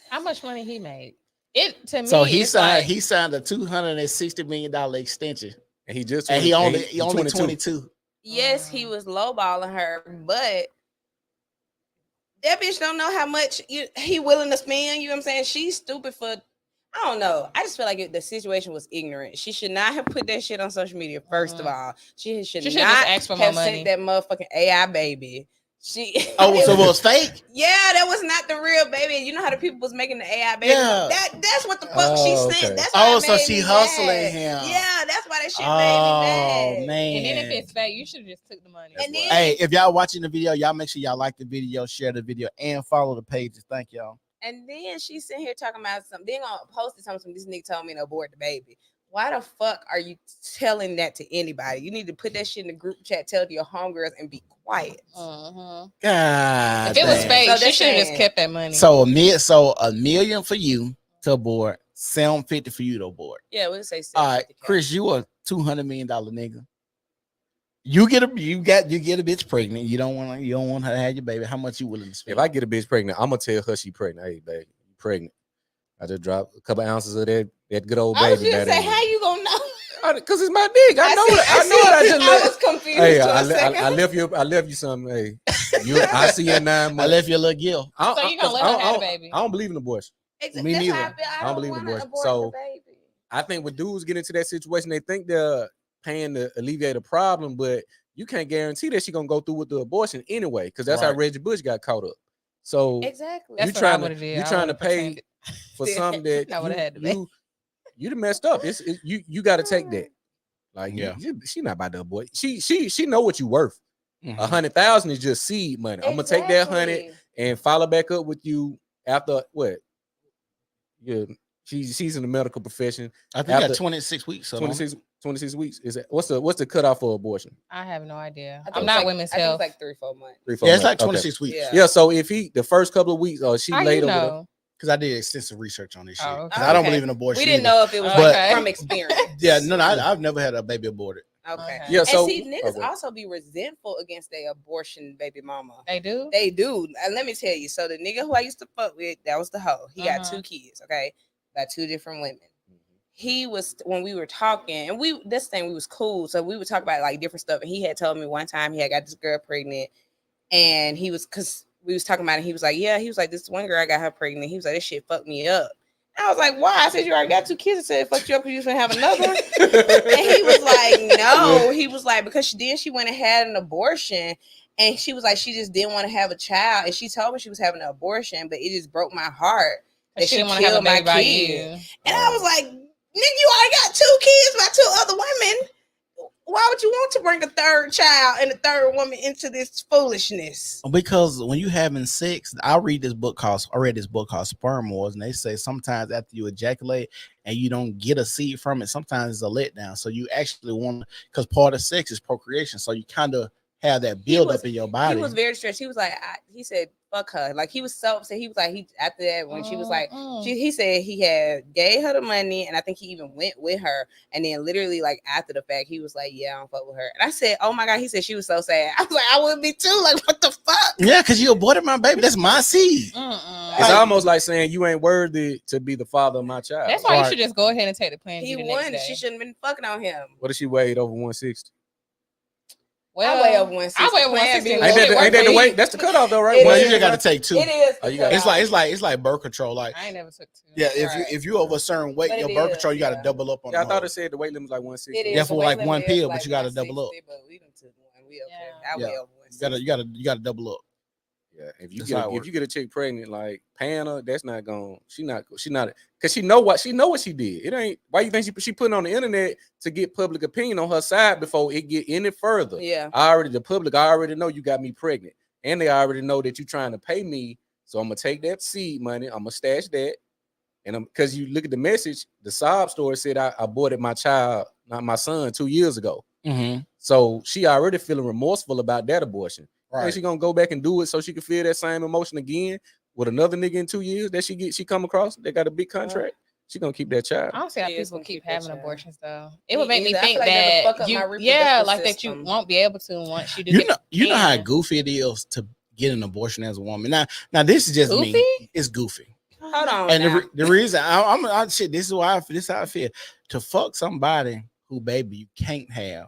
How much money he made? It to me. So he signed a $260 million extension, and he only 22. Yes, he was lowballing her, but that bitch don't know how much he willing to spend. You know what I'm saying? She's stupid for. I don't know. I just feel like the situation was ignorant. She should not have put that shit on social media. First of all, she should not have sent that motherfucking AI baby. So it was fake? Yeah, that was not the real baby. You know how the people was making the AI baby? Yeah. That's what the fuck she sent. That's why so she hustling him. Yeah, that's why that shit made me mad. Man. And then if it's fake, you should have just took the money. And then, hey, if y'all watching the video, y'all make sure y'all like the video, share the video, and follow the pages. Thank y'all. And then she's sitting here talking about something. Then gonna post it something. This nigga told me to abort the baby. why the fuck are you telling that to anybody? You need to put that shit in the group chat, tell it to your homegirls, and be quiet. God, If it was damn. fake, So she that's should have just saying- kept that money. So a million for you to abort, $750 for you to abort. Yeah, we'll say All right, 750K. Chris, you a $200 million nigga. You get a bitch pregnant. You don't want her to have your baby. How much you willing to spend? If I get a bitch pregnant, I'm gonna tell her she pregnant. Hey, babe, you pregnant. I just dropped a couple ounces of that good old I was baby. just say, how you gonna know? Because it's my dick. I know it. I just I was confused. Hey, for a second. I left you something. Hey, I see you in 9 months. I left you a little gift. So you gonna let her have a baby? I don't believe in abortion. Exactly. Me That's how neither. I feel. I don't don't believe in want to abortion. abort So- the baby. I think when dudes get into that situation, they think they're paying to alleviate a problem, but you can't guarantee that she's gonna go through with the abortion anyway, because that's how Right. Reggie Bush got caught up. So Exactly. That's you what I trying would've did. you I trying to would've pay pretended. for something I that would've had the baby. you done messed up. You got to take that. Like Yeah. she not about to abort. She know what you worth. Mhm. 100,000 is just seed money. I'm gonna take that 100 and follow back up with you after what? Yeah, she's in the medical profession. I think After got 26 weeks. So 26 weeks. Is it what's the cutoff for abortion? I have no idea. I think I'm it's not like, women's I think health. it's like 3-4 months. 3-4 Yeah, it's months. like Okay. 26 weeks. Yeah. Yeah, so if the first couple of weeks, she How laid you over know? Because I did extensive research on this shit. Oh, Because okay. I don't Okay. believe in abortion. We didn't either. know if it was But- like from experience. Yeah, no, I've never had a baby aborted. Okay. Okay. Yeah, so and see, niggas okay. also be resentful against their abortion baby mama. They do. They do. And let me tell you. So the nigga who I used to fuck with, that was the hoe. He got Uh-huh. 2 kids, okay? By 2 different women. He was, when we were talking, and we was cool. So we would talk about like different stuff. And he had told me one time he had got this girl pregnant. And he was, cause we was talking about it. He was like, yeah, he was like, this one girl I got her pregnant. He was like, this shit fucked me up. I was like, why? I said, you already got 2 kids. I said, it fucked you up because you was gonna have another. And he was like, no. He was like, because she went and had an abortion. And she was like, she just didn't want to have a child. And she told me she was having an abortion, but it just broke my heart that She she didn't want to have a killed my baby by kid. you. And I was like, nigga, you already got 2 kids by 2 other women. Why would you want to bring a third child and a third woman into this foolishness? Because when you having sex, I read this book called Sperm Wars, and they say sometimes after you ejaculate and you don't get a seed from it, sometimes it's a letdown. So you actually want, because part of sex is procreation, so you kind of have that build up in your body. He was very stressed. He was like, he said, fuck her. Like he was so upset. He was like, after that, when she was like, he said he had gave her the money, and I think he even went with her. And then literally like after the fact, he was like, yeah, I don't fuck with her. And I said, oh my God. He said she was so sad. I was like, I would be too. Like, what the fuck? Yeah, because you aborted my baby. That's my seed. It's almost like saying you ain't worthy to be the father of my child. That's why you should just go ahead and take the plan. He won. She shouldn't have been fucking on him. What if she weighed over 160? Well, I weigh over 160. I weigh over 160. Ain't that the weight? That's the cutoff though, right? It Well, is. you just got to take 2. It is. Oh, you got- It's like birth control. Like, I ain't never took 2. yeah, Right. if you over a certain weight, But your it birth is, control, you got to yeah. double up on. Yeah, I the thought whole. it said the weight limit was like 160. It is. Yeah, The for weight like limit one is pill, like but you got to double up. 160, but we done took one. We okay. Yeah. I weigh Yeah. over 160. You got to double up. Yeah, if That's how it you get a chick pregnant, like paying her, that's not going. She not because she know what she did. It ain't. Why you think she putting on the internet to get public opinion on her side before it get any further? Yeah. I already know you got me pregnant, and they already know that you trying to pay me. So I'm gonna take that seed money. I'm gonna stash that, and because you look at the message, the sob story said I aborted my child, not my son, 2 years ago. Mm-hmm. So she already feeling remorseful about that abortion. Right. And she gonna go back and do it so she can feel that same emotion again with another nigga in 2 years that she come across. They got a big contract. She gonna keep that child. I don't see how She is people gonna keep keep that having child. abortions though. It Me would make me either. I think feel like that'll fuck that up you, my reproductive yeah, like that you system. won't be able to once you do. You know how goofy it is to get an abortion as a woman. Now this is just Goofy? me. It's goofy. Hold on. And now. the reason I'm shit. This is how I feel. To fuck somebody who baby you can't have,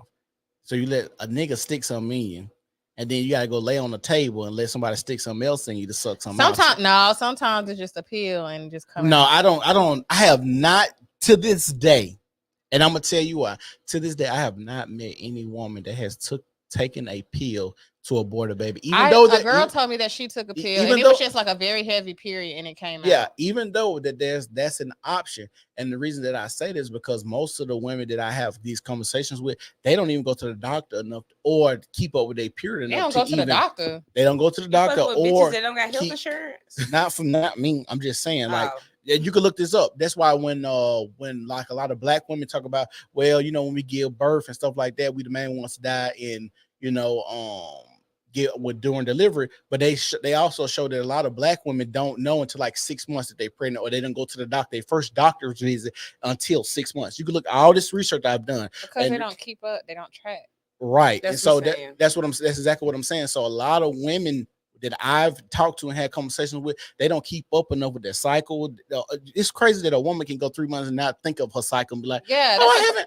so you let a nigga stick something in you, and then you gotta go lay on the table and let somebody stick something else in you to suck something out. Sometimes it's just a pill and just come. No, out. I have not to this day, and I'm gonna tell you why. To this day, I have not met any woman that has taken a pill to abort a baby. A girl told me that she took a pill, and it was though- just like a very heavy period, and it came out. Yeah, even though that's an option, and the reason that I say this is because most of the women that I have these conversations with, they don't even go to the doctor enough or keep up with their period They enough. don't go to the doctor. They don't go to the doctor, Fuck with or bitches that don't got health keep- insurance. not me. I'm just saying, like, Oh. Yeah, you can look this up. That's why when like a lot of black women talk about, well, when we give birth and stuff like that, we the man wants to die and get with during delivery. But they also show that a lot of black women don't know until like 6 months that they're pregnant, or they don't go to the doctor, their first doctor's visit until 6 months. You can look at all this research I've done because they don't keep up, they don't track. Right. That's and so what that's exactly what I'm saying. So a lot of women that I've talked to and had conversations with, they don't keep up enough with their cycle. It's crazy that a woman can go 3 months and not think of her cycle and be like, yeah,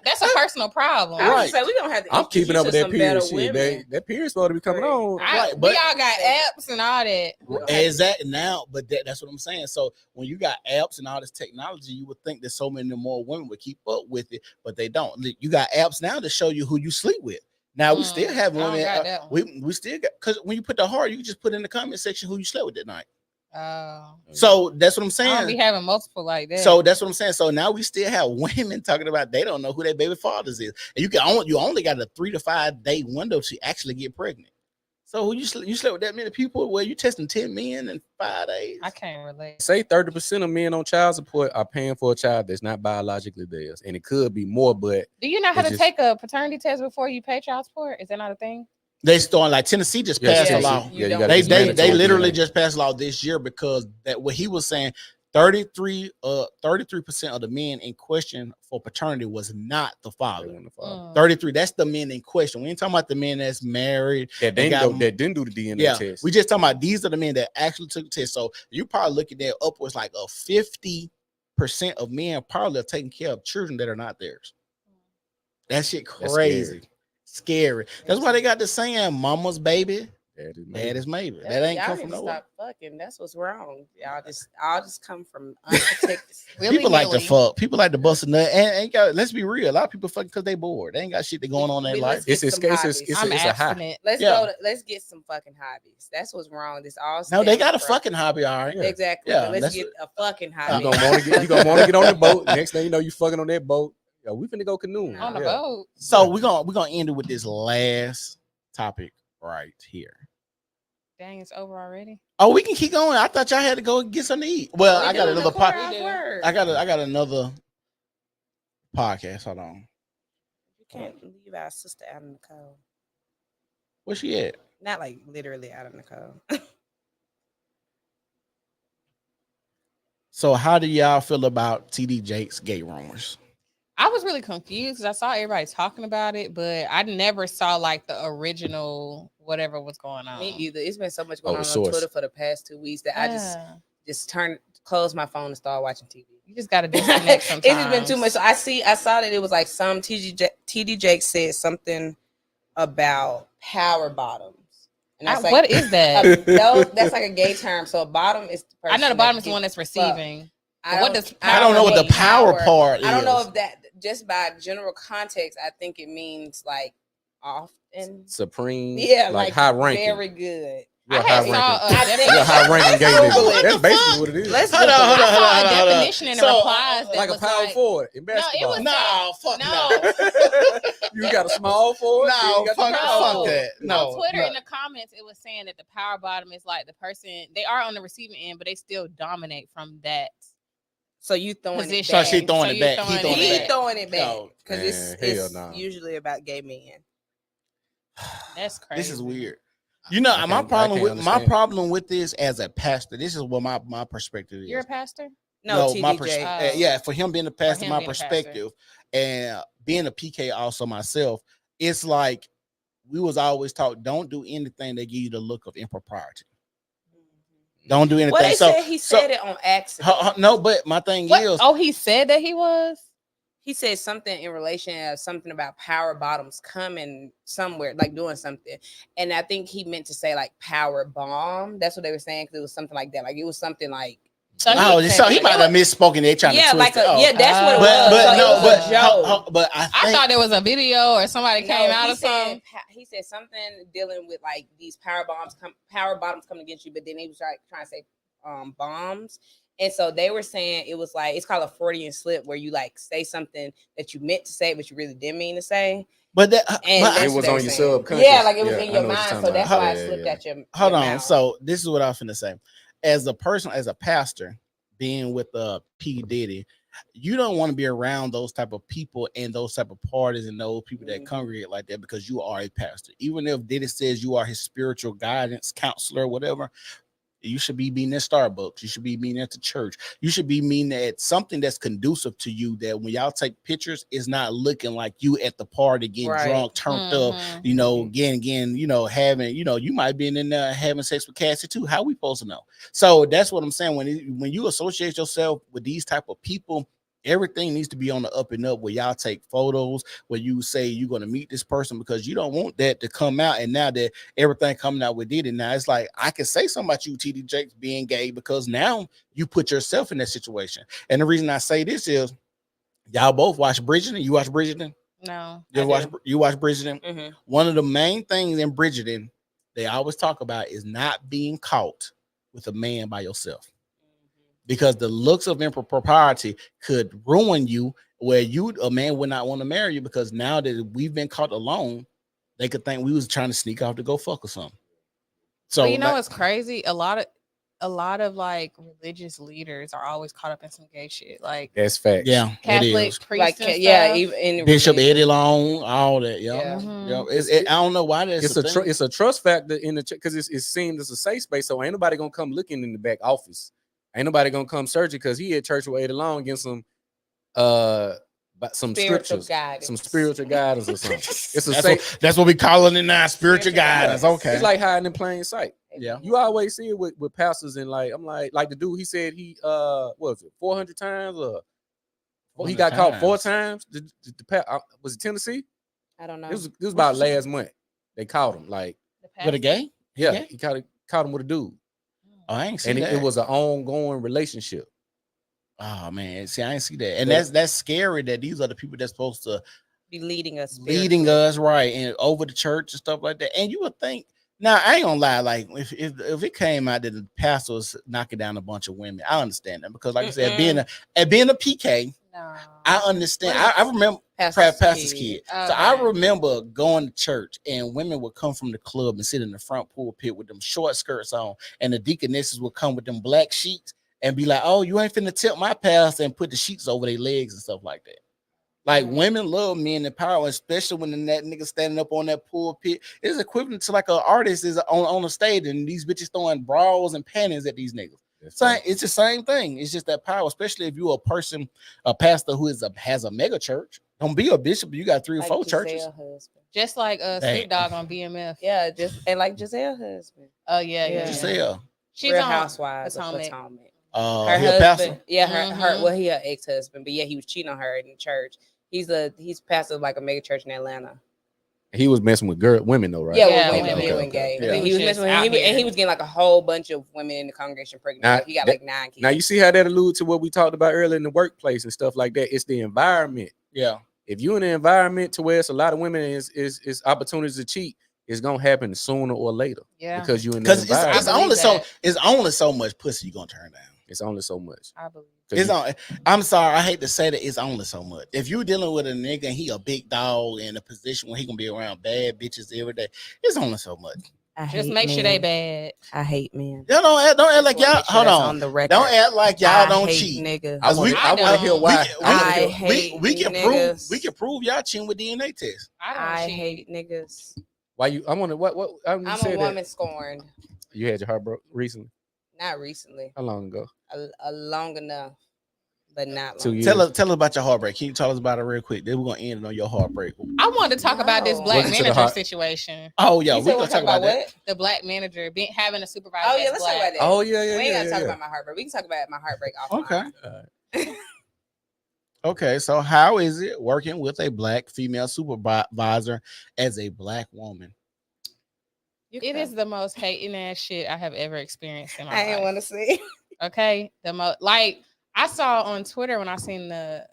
that's a personal problem. I was say we gonna have to. I'm keeping up with that period shit. Women. That period's supposed to be coming on. Right, we all got apps and all that. Exactly. Now, but that's what I'm saying. So when you got apps and all this technology, you would think that so many more women would keep up with it, but they don't. You got apps now to show you who you sleep with. Now we still have women. We still got, because when you put the heart, you can just put in the comment section who you slept with that night. Oh, so that's what I'm saying. I'll be having multiple like that. So that's what I'm saying. So now we still have women talking about they don't know who their baby fathers is, and you only got a 3 to 5 day window to actually get pregnant. So who you slept with that many people? Well, you testing 10 men in 5 days. I can't relate. Say 30% of men on child support are paying for a child that's not biologically theirs, and it could be more. But do you know how to take a paternity test before you pay child support? Is that not a thing? They starting like Tennessee just passed a law. Yeah, they literally just passed a law this year because that what he was saying. 33% of the men in question for paternity was not the father. 33, that's the men in question. We ain't talking about the men that's married that didn't do the DNA test. We just talking about these are the men that actually took the test. So you probably looking at upwards like a 50% of men probably are taking care of children that are not theirs. That shit crazy. Scary. That's why they got the saying, mama's baby, dad is maybe. That ain't come from nowhere. Stop fucking. That's what's wrong. Y'all just come from unprotected. People like to fuck. People like to bust a nut. And let's be real. A lot of people fucking because they bored. They ain't got shit going on in their life. It's a high. Let's get some fucking hobbies. That's what's wrong. This all. No, they got a fucking hobby, all right. Exactly. Yeah, let's get a fucking hobby. You gonna want to get on the boat. Next thing you know, you fucking on that boat. Yeah, we finna go canoeing on the boat. So we're gonna end it with this last topic right here. Dang, it's over already. Oh, we can keep going. I thought y'all had to go get something to eat. Well, I got another podcast. I got another podcast. Hold on. You can't leave our sister out in the cold. Where's she at? Not like literally out in the cold. So how do y'all feel about TD Jake's gay rumors? I was really confused because I saw everybody talking about it, but I never saw like the original whatever was going on. Me either. It's been so much going on Twitter for the past 2 weeks that I just close my phone and start watching TV. You just got to disconnect sometimes. It's just been too much. So I saw that it was like some TD Jake said something about power bottoms. And that's what is that? That's like a gay term. So a bottom is the person. I know the bottom is the one that's receiving. I don't know what the power part is. I don't know if that just by general context, I think it means like often supreme. Yeah, like high ranking. Very good. You're high ranking gay nigga. That's basically what it is. Let's hold on. I saw a definition in the replies that like a power forward in basketball. No. You got a small forward. No, fuck that. No. On Twitter in the comments, it was saying that the power bottom is like the person they are on the receiving end, but they still dominate from that. So you throwing position. it back. So she throwing it back. He's throwing it back because it's usually about gay men. That's crazy. This is weird. You know, my problem with this as a pastor. This is what my perspective is. You're a pastor? No, yeah. For him being a pastor, my perspective, and being a PK also myself, it's like we was always taught don't do anything that give you the look of impropriety. Don't do anything. Well, they said he said it on accident. No, but my thing is, he said that he was. He said something in relation to something about power bottoms coming somewhere, like doing something. And I think he meant to say like power bomb. That's what they were saying because it was something like that. Like it was something like. So he might have misspoken. They trying to twist it. Yeah, that's what it was. But I thought there was a video or somebody came out or something. He said something dealing with like these power bottoms coming against you, but then he was trying to say bombs. And so they were saying it was like it's called a Freudian slip where you like say something that you meant to say, but you really didn't mean to say. But it was on your subconscious. Yeah, like it was in your mind. So that's why it slipped at your Hold on. mouth. So this is what I was finna say. As a person, as a pastor, being with P Diddy, you don't want to be around those type of people and those type of parties and those people that congregate like that, because you are a pastor. Even if Diddy says you are his spiritual guidance counselor, whatever, you should be meeting at Starbucks. You should be meeting at the church. You should be meeting at something that's conducive to you, that when y'all take pictures, it's not looking like you at the party getting drunk, turned up, again, having, you might be in there having sex with Cassie too. How we supposed to know? So that's what I'm saying. When you associate yourself with these type of people, everything needs to be on the up and up, where y'all take photos, where you say you're going to meet this person, because you don't want that to come out. And now that everything coming out with Diddy, now it's like, I can say something about you, TD Jakes, being gay, because now you put yourself in that situation. And the reason I say this is, y'all both watch Bridgerton. You watch Bridgerton? No. You watch Bridgerton? One of the main things in Bridgerton they always talk about is not being caught with a man by yourself. Because the looks of impropriety could ruin you, where a man would not want to marry you, because now that we've been caught alone, they could think we was trying to sneak off to go fuck or something. So well, it's crazy. A lot of like religious leaders are always caught up in some gay shit. Like that's facts. Yeah, Catholic priests, like even in Bishop Eddie Long, all that. I don't know why that's it's a trust factor in the because it seems it's a safe space, so ain't nobody gonna come looking in the back office. Ain't nobody gonna come searching because he at church with Eddie Long getting some spiritual scriptures, guidance. some spiritual guidance or something. It's a that's what we calling it now, spiritual guidance. Okay, it's like hiding in plain sight. Yeah, you always see it with pastors, and like I'm like the dude, he said he what was it 400 times or he got caught 4 times. Was it Tennessee? I don't know. This was about last month. They caught him like with a gay. Yeah, he caught him with a dude. Oh, I ain't seen that. And it was an ongoing relationship. Oh man, see, I ain't see that, and that's scary. That these are the people that's supposed to be leading us, right, and over the church and stuff like that. And you would think, now I ain't gonna lie, like if it came out that the pastor was knocking down a bunch of women, I understand that, because like I said, being a PK, I understand. I remember pastor's kid. Okay. So I remember going to church and women would come from the club and sit in the front pulpit with them short skirts on, and the deaconesses would come with them black sheets and be like, "Oh, you ain't finna tip my pastor," and put the sheets over their legs and stuff like that. Like women love men in power, especially when that nigga standing up on that pulpit. It's equivalent to like an artist is on the stage and these bitches throwing bras and panties at these niggas. So it's the same thing. It's just that power, especially if you're a pastor who has a mega church. Don't be a bishop. You got 3 or 4 churches. Husband. Just like Snoop Dogg on BMF. Yeah, like Giselle husband. Oh yeah. Giselle. She's Real Housewives of Potomac. Her husband, pastor? Yeah, her. Well, he her ex-husband, but yeah, he was cheating on her in the church. He's pastor of like a mega church in Atlanta. He was messing with women though, right? Yeah, women. He went gay. Yeah. He was messing with him, and he was getting like a whole bunch of women in the congregation pregnant. Now, he got like 9 kids. Now you see how that alludes to what we talked about earlier in the workplace and stuff like that. It's the environment. Yeah. If you're in an environment to where it's a lot of women, is opportunities to cheat, it's gonna happen sooner or later. Yeah. Because you in the environment. It's only so much pussy you gonna turn down. It's only so much. I believe. I'm sorry, I hate to say that, it's only so much. If you're dealing with a nigga and he a big dog in a position where he gonna be around bad bitches every day, it's only so much. Just make sure they bad. I hate men. Don't act like y'all. Hold on. Don't act like y'all don't cheat. Niggas. I want to hear why. We can prove y'all cheating with DNA tests. I hate niggas. Why you? I want to. What? I'm a woman scorned. You had your heart broke recently? Not recently. How long ago? Long enough, but not long. 2 years. Tell us about your heartbreak. Can you tell us about it real quick? Then we're gonna end it on your heartbreak. I wanted to talk about this black manager situation. Oh yeah, we're gonna talk about that. The black manager having a supervisor. Oh yeah, let's talk about that. Oh yeah. We ain't gotta talk about my heartbreak. We can talk about my heartbreak offline. Okay. Okay, so how is it working with a black female supervisor as a black woman? It is the most hating ass shit I have ever experienced in my life. I didn't want to see. Okay, like I saw on Twitter when I seen the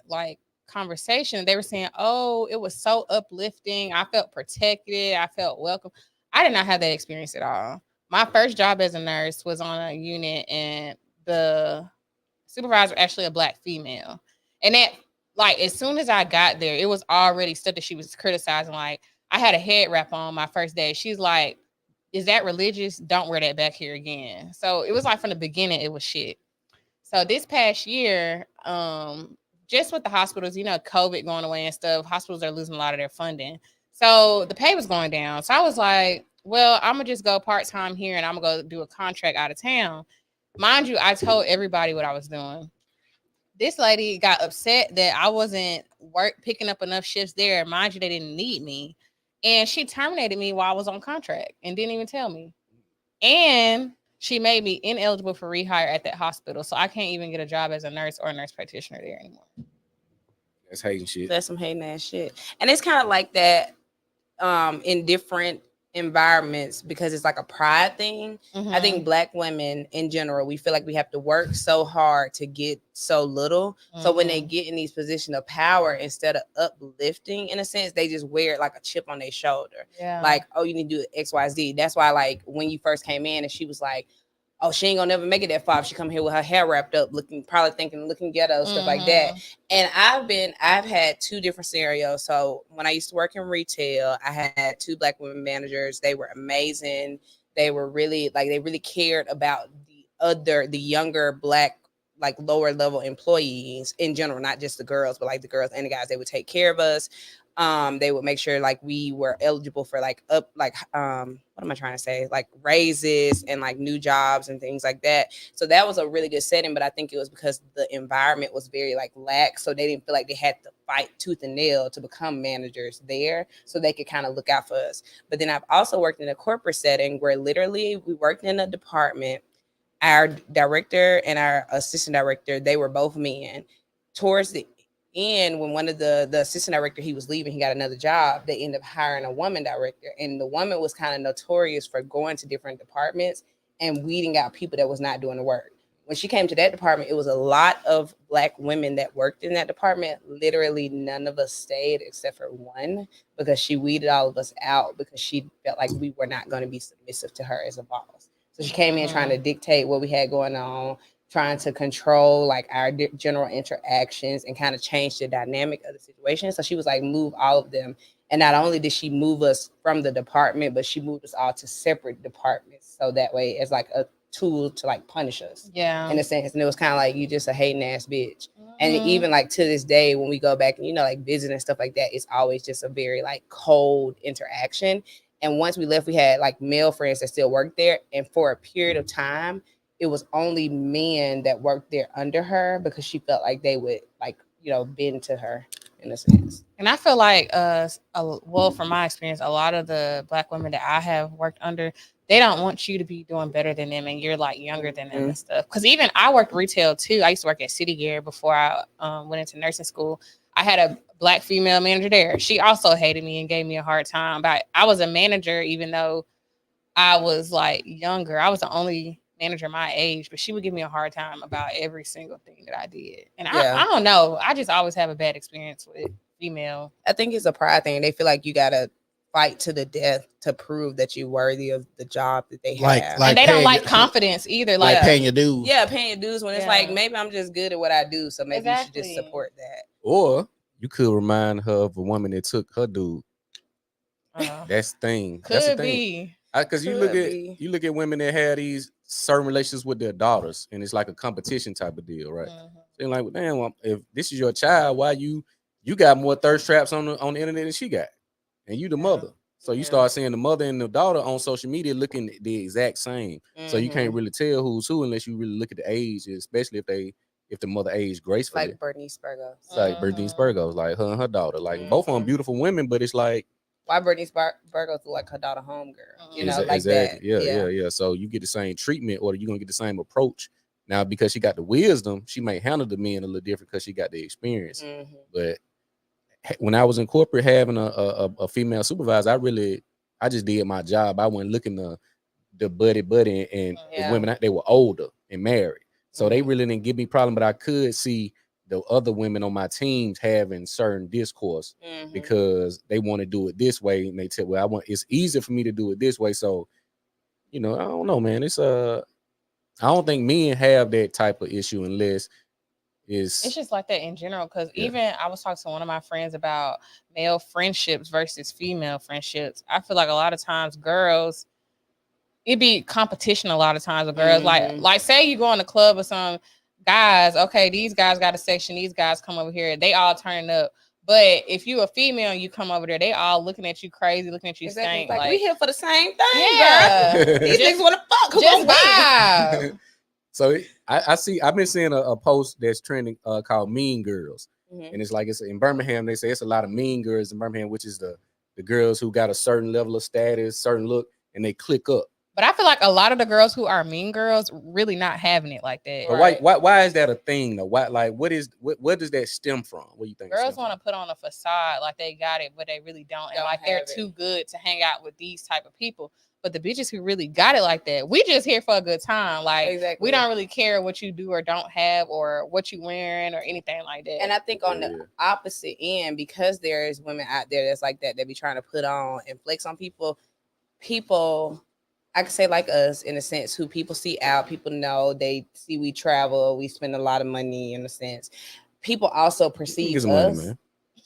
conversation, they were saying, "Oh, it was so uplifting. I felt protected. I felt welcome." I did not have that experience at all. My first job as a nurse was on a unit, and the supervisor actually a black female, and that as soon as I got there, it was already stuff that she was criticizing. Like I had a head wrap on my first day. She's like, "Is that religious? Don't wear that back here again." So it was like from the beginning, it was shit. So this past year, just with the hospitals, COVID going away and stuff, hospitals are losing a lot of their funding. So the pay was going down. So I was like, well, I'm gonna just go part-time here and I'm gonna go do a contract out of town. Mind you, I told everybody what I was doing. This lady got upset that I wasn't picking up enough shifts there. Mind you, they didn't need me. And she terminated me while I was on contract and didn't even tell me. And she made me ineligible for rehire at that hospital. So I can't even get a job as a nurse or a nurse practitioner there anymore. That's hating shit. That's some hating ass shit. And it's kind of like that in different environments because it's like a pride thing. I think Black women in general, we feel like we have to work so hard to get so little. So when they get in these positions of power, instead of uplifting in a sense, they just wear it like a chip on their shoulder. Yeah. Like, oh, you need to do XYZ. That's why, like, when you first came in and she was like, oh, she ain't gonna never make it that far. She come here with her hair wrapped up, looking ghetto, stuff like that. And I've had two different scenarios. So when I used to work in retail, I had two Black women managers. They were amazing. They were really they really cared about the younger Black, like lower level employees in general, not just the girls, but like the girls and the guys. They would take care of us. They would make sure like we were eligible for what am I trying to say? Like raises and like new jobs and things like that. So that was a really good setting, but I think it was because the environment was very like lax. So they didn't feel like they had to fight tooth and nail to become managers there. So they could kind of look out for us. But then I've also worked in a corporate setting where literally we worked in a department. Our director and our assistant director, they were both men. Towards the end, when one of the assistant director, he was leaving, he got another job, they ended up hiring a woman director. And the woman was kind of notorious for going to different departments and weeding out people that was not doing the work. When she came to that department, it was a lot of Black women that worked in that department. Literally none of us stayed except for one, because she weeded all of us out because she felt like we were not going to be submissive to her as a boss. So she came in trying to dictate what we had going on, trying to control like our general interactions and kind of change the dynamic of the situation. So she was like, move all of them. And not only did she move us from the department, but she moved us all to separate departments. So that way as like a tool to like punish us. Yeah. In a sense. And it was kind of like, you just a hating ass bitch. And even like to this day, when we go back and, like visit and stuff like that, it's always just a very like cold interaction. And once we left, we had like male friends that still worked there. And for a period of time, it was only men that worked there under her because she felt like they would like, bend to her in a sense. And I feel like, from my experience, a lot of the Black women that I have worked under, they don't want you to be doing better than them and you're like younger than them and stuff. Because even I worked retail too. I used to work at City Gear before I went into nursing school. I had a Black female manager there. She also hated me and gave me a hard time. But I was a manager even though I was like younger. I was the only manager my age, but she would give me a hard time about every single thing that I did. And I don't know. I just always have a bad experience with female. I think it's a pride thing. They feel like you gotta fight to the death to prove that you're worthy of the job that they have. And they don't like confidence either. Like paying your dues. Yeah, paying your dues when it's like, maybe I'm just good at what I do. So maybe you should just support that. Or you could remind her of a woman that took her dude. That's the thing. Could That's the thing. be. Because you look at women that have these certain relationships with their daughters, and it's like a competition type of deal, right? They're like, well, damn, if this is your child, why you got more thirst traps on the internet than she got, and you the mother. So you start seeing the mother and the daughter on social media looking the exact same. So you can't really tell who's who unless you really look at the age, especially if the mother aged gracefully. Like Bernice Burgos. Like Bernice Burgos, like her and her daughter, like both of them beautiful women, but it's like, why Bernice Burgos look like her daughter homegirl, like exactly. that. Yeah. So you get the same treatment, or you're gonna get the same approach. Now, because she got the wisdom, she may handle the men a little different because she got the experience. But when I was in corporate, having a female supervisor, I just did my job. I wasn't looking the buddy, and the women, they were older and married, so they really didn't give me problem. But I could see the other women on my teams having certain discourse because they want to do it this way, and they tell, well, it's easier for me to do it this way. So, I don't know, man. It's I don't think men have that type of issue unless it's just like that in general. Because even I was talking to one of my friends about male friendships versus female friendships. I feel like a lot of times girls, it'd be competition a lot of times with girls. Like say you go in a club or something, guys, okay, these guys got a section, these guys come over here, they all turning up. But if you a female and you come over there, they all looking at you crazy, looking at you Exactly. stank. Like, we here for the same thing, yeah. girl. These niggas want to fuck. Who Just gonna win? vibe. So I've been seeing a post that's trending called Mean Girls. Mhm. And it's like it's in Birmingham, they say it's a lot of mean girls in Birmingham, which is the girls who got a certain level of status, certain look, and they click up. But I feel like a lot of the girls who are mean girls really not having it like that. But why is that a thing though? Why, like, what does that stem from? What do you think? Girls want to put on a facade like they got it, but they really don't. And like they're too good to hang out with these type of people. But the bitches who really got it like that, we just here for a good time. Like we don't really care what you do or don't have or what you wearing or anything like that. And I think on the opposite end, because there is women out there that's like that, they be trying to put on and flex on people, I could say like us in a sense, who people see out, people know, they see we travel, we spend a lot of money in a sense. People also perceive us. Money,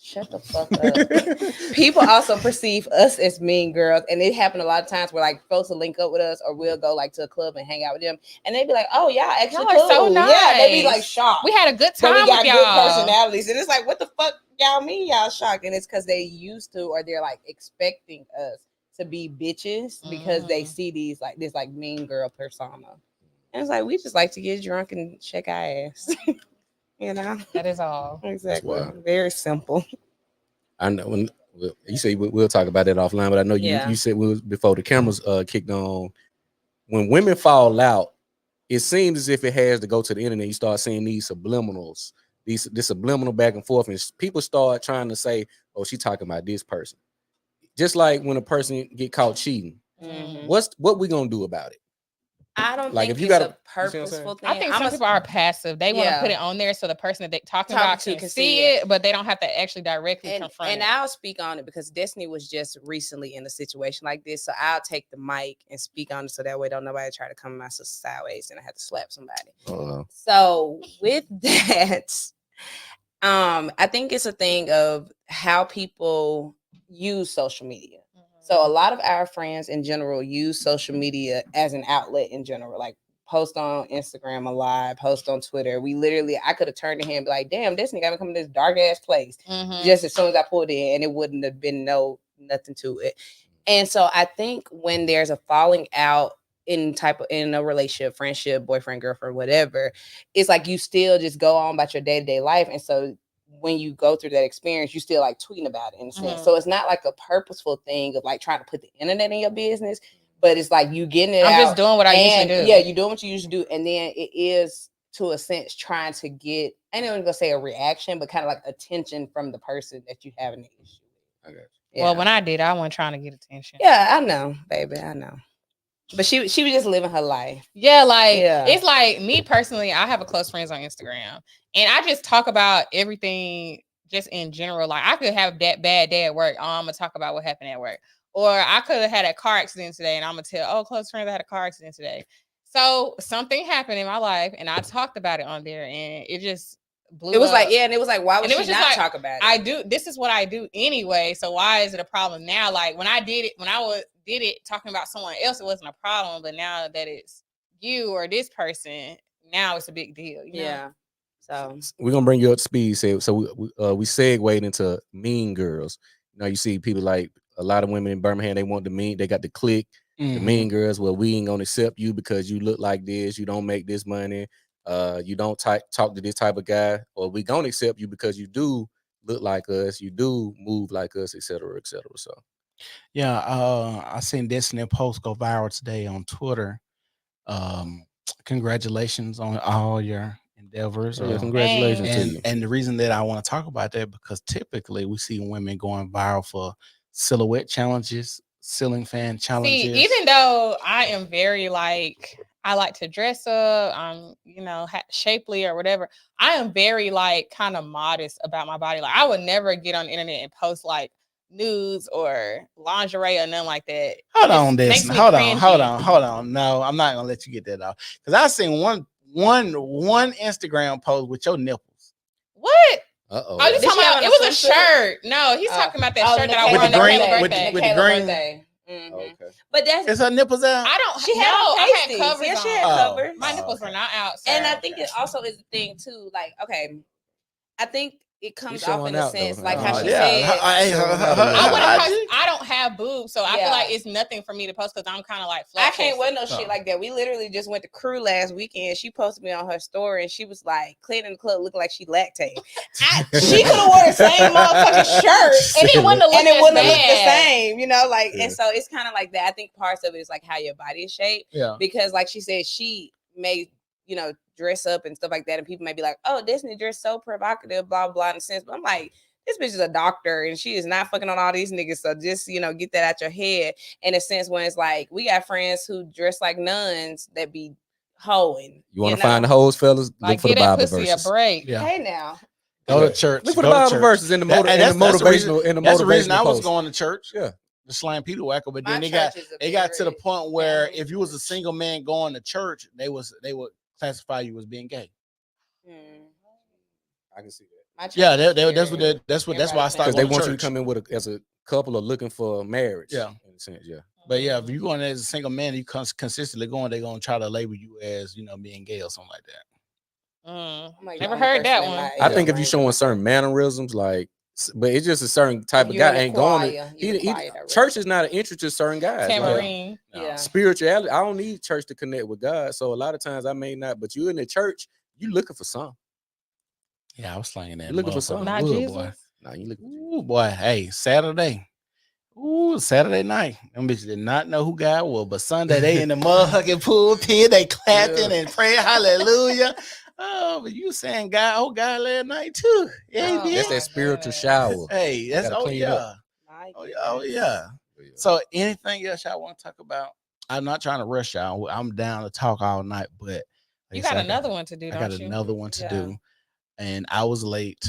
shut the fuck up. People also perceive us as mean girls, and it happened a lot of times where like folks will link up with us, or we'll go like to a club and hang out with them, and they be like, "Oh, y'all actually cool. So nice." Yeah, they be like shocked. We had a good time. But we got with y'all. good personalities, and it's like, what the fuck y'all mean y'all shocked? And it's because they used to, or they're like expecting us to be bitches because they see these like this like mean girl persona, and it's like we just like to get drunk and shake our ass. You know, that is all. Exactly. Very simple. I know when you say we'll talk about that offline, but I know you said before the cameras kicked on. When women fall out, it seems as if it has to go to the internet. You start seeing these subliminals, this subliminal back and forth, and people start trying to say, "Oh, she talking about this person." Just like when a person get caught cheating, what we gonna do about it? I don't like think if you it's got a purposeful thing. I think some people are passive. They want to put it on there so the person that they're talking about can see it, but they don't have to actually directly confront it. And I'll speak on it because Destiny was just recently in a situation like this. So I'll take the mic and speak on it so that way don't nobody try to come my sister sideways and I have to slap somebody. So with that, I think it's a thing of how people use social media. So a lot of our friends in general use social media as an outlet in general, like post on Instagram a lot, post on Twitter. I could have turned to him and be like, damn, this nigga come to this dark ass place just as soon as I pulled in, and it wouldn't have been nothing to it. And so I think when there's a falling out in a relationship, friendship, boyfriend, girlfriend, whatever, it's like you still just go on about your day-to-day life. And so when you go through that experience, you still like tweeting about it in a sense. So it's not like a purposeful thing of like trying to put the internet in your business, but it's like you getting it out. I'm just doing what I usually do. Yeah, you're doing what you usually do. And then it is, to a sense, trying to get, I ain't even gonna say a reaction, but kind of like attention from the person that you have an issue with. Okay. Yeah. Well, when I did, I wasn't trying to get attention. Yeah, I know, baby, I know. But she was just living her life. Yeah, it's like me personally, I have a close friends on Instagram. And I just talk about everything just in general. Like I could have that bad day at work. Oh, I'm gonna talk about what happened at work. Or I could have had a car accident today and I'm gonna tell, oh, close friends, I had a car accident today. So something happened in my life and I talked about it on there and it just blew up. And it was like, why would she not talk about it? This is what I do anyway. So why is it a problem now? Like when I did it talking about someone else, it wasn't a problem. But now that it's you or this person, now it's a big deal. You know? Yeah. So we're gonna bring you up to speed. So we segued into mean girls. You know, you see people like a lot of women in Birmingham. They got the clique, the mean girls. Well, we ain't gonna accept you because you look like this. You don't make this money. You don't talk to this type of guy. Or we gonna accept you because you do look like us. You do move like us, etc., etc. So. Yeah, I seen Destiny post go viral today on Twitter. Congratulations on all your endeavors. Yeah, congratulations to you. And the reason that I want to talk about that because typically we see women going viral for silhouette challenges, ceiling fan challenges. See, even though I am very I like to dress up, I'm shapely or whatever. I am very kind of modest about my body. Like I would never get on the internet and post nudes or lingerie or nothing like that. Hold on. No, I'm not gonna let you get that off because I seen one Instagram post with your nipples. What? Uh-oh. Oh, you talking about? It was a shirt. No, he's talking about that shirt that I wore on the birthday. With the green. Mhm. Okay. But that's Is her nipples out? I don't. she had no, on I had pasties. covers Yeah, she on. had covers. My nipples were not out. So. And I think it also is the thing too. Like, okay, I think it comes off showing in a out, sense, though. like how she yeah. said. I wouldn't Her post. IG? I don't have boobs, so I Yeah. feel like it's nothing for me to post because I'm kind of like. I flat can't wear chested. no shit like that. We literally just went to Crew last weekend. She posted me on her story and she was like, clean in the club looking like she lactated. She could have worn the same motherfucking shirt And it wouldn't have and looked it wouldn't have as looked the bad. same, you know, like, Yeah. and so it's kind of like that. I think parts of it is like how your body is shaped. Yeah. Because like she said, she may, you know, dress up and stuff like that. And people may be like, oh, Disney dress so provocative, blah, blah, in a sense. But I'm like, this bitch is a doctor and she is not fucking on all these niggas. So just, you know, get that out your head in a sense when it's like, we got friends who dress like nuns that be hoeing. You want to find the hoes, fellas? Like, Look for the get that Bible pussy verses. a break. Yeah. Hey now. Go to church. Look for the Go to Bible church. verses in the That- and that's the motivational. reason- In the That's the reason motivational I was post. going to church. Yeah. The slang Peter Whacker, but My then church is a they got to the very point where family if you was a church. single man going to church, they would classify you as being gay. I can see that. My church Yeah, is that's very- that's why I started Because they going to want church. you to come in with as a couple or looking for marriage. Yeah. In a sense, yeah. But yeah, if you going as a single man, you consistently going, they're gonna try to label you as, you know, being gay or something like that. I'm like the Never only heard person that in one. my I age think if range you that showing would- certain mannerisms, like, but it's just a certain type of you're in guy the ain't going. choir, you're in the choir director. Church is not an interest to certain guys. Like, Tamarine. Yeah. spirituality. I don't need church to connect with God. So a lot of times I may not, but you in the church, you looking for something. Yeah, I was slanging that. You looking for something. Not Wood, Jesus. boy. Nah, you looking for Ooh, boy. Hey, Saturday. Ooh, Saturday night. Them bitches did not know who God was, but Sunday they in the motherfucking pulpit, they clapping and praying hallelujah. Oh, but you saying God, oh God last night too. Yeah, he did. That's that spiritual shower. Hey, that's Gotta clean up. Oh yeah. Oh yeah. So anything else y'all want to talk about? I'm not trying to rush y'all. I'm down to talk all night, but like You I said, got another one to do, I don't got you? another one to do, and I was late.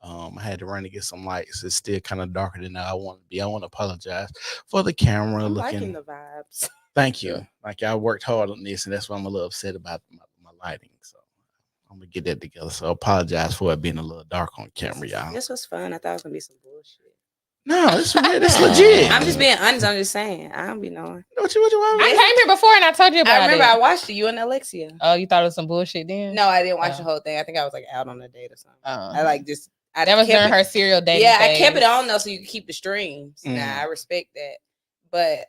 I had to run to get some lights. It's still kind of darker than I want to be. I want to apologize for the camera I'm looking. liking the vibes. Thank you. Like I worked hard on this, and that's why I'm a little upset about my lighting. So I'm gonna get that together. So I apologize for it being a little dark on camera, y'all. This was fun. I thought it was gonna be some bullshit. No, it's legit. I'm just being honest. I'm just saying. I don't be knowing. What you want? I came here before and I told you about I remember it. I watched it. You and Alexia. Oh, you thought it was some bullshit then? No, I didn't watch Oh. the whole thing. I think I was like out on a date or something. Oh. I like just. I That was kept during it- her serial dating. Yeah, I phase. kept it on though, so you could keep the streams. Mm. Nah, I respect that, but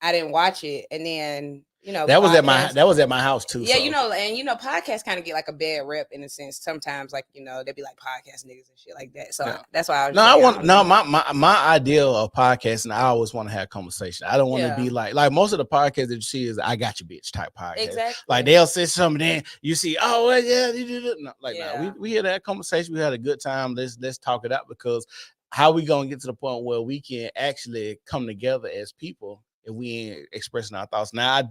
I didn't watch it, and then you know That was at my podcasts- house too. Yeah, so. you know, and you know, podcasts kind of get like a bad rep in a sense. Sometimes, like you know, they be like podcast niggas and shit like that. So Yeah. that's why I was. No, like, I want don't no know. my idea of podcasting. I always want to have conversation. I don't want to Yeah. be like most of the podcasts that you see is I got you bitch type podcast. Exactly. Like they'll say something, then you see, oh well, yeah, no, like Yeah. no, we had that conversation. We had a good time. Let's talk it out because how we gonna get to the point where we can actually come together as people if we ain't expressing our thoughts. Now I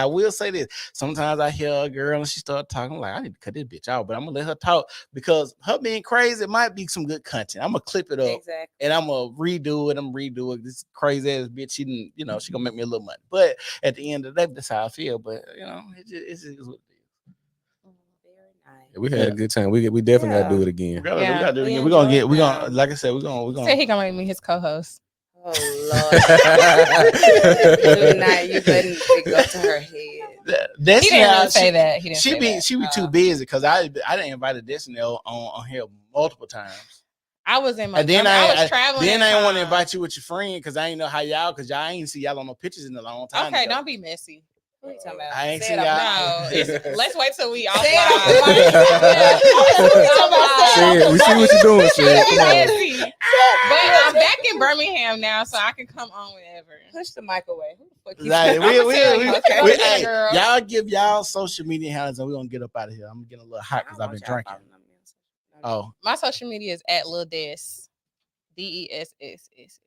will say this. Sometimes I hear a girl and she start talking like I need to cut this bitch out, but I'm gonna let her talk because her being crazy might be some good content. I'm gonna clip it up Exactly. and I'm gonna redo it. This crazy ass bitch, she didn't, you know, she gonna make me a little money. But at the end of the day, that's how I feel. But you know, it's what it is. Very nice. We had a good time. We definitely gotta do it again. We gotta Yeah. do it We again. We're gonna enjoyed get them. like I said, we're He gonna said he gonna make me his co-host. Oh Lord. Good night. You letting it go to her head. That's He didn't how really say that. He didn't She say be that. she be too busy because I didn't invite Destiny on here multiple times. I was in my. And then I was traveling. Then at I the didn't want to time. invite you with your friend because I ain't know how y'all because y'all ain't see y'all on no pictures in a long time. Okay, ago. don't be messy. What are you talking about? I ain't Say seen it y'all. off No, let's wait till we offline. Say it off the mic. Sid, we see what you're doing, Sid. Be Come on. messy. But I'm back in Birmingham now, so I can come on whenever. Push the mic away. Who the fuck you Like, I'ma tell you. Okay. Okay. hey, girl. y'all give y'all social media handles and we're gonna get up out of here. I'm getting a little hot because I've been drinking. Oh, My social media is at Lil Des. DESSS.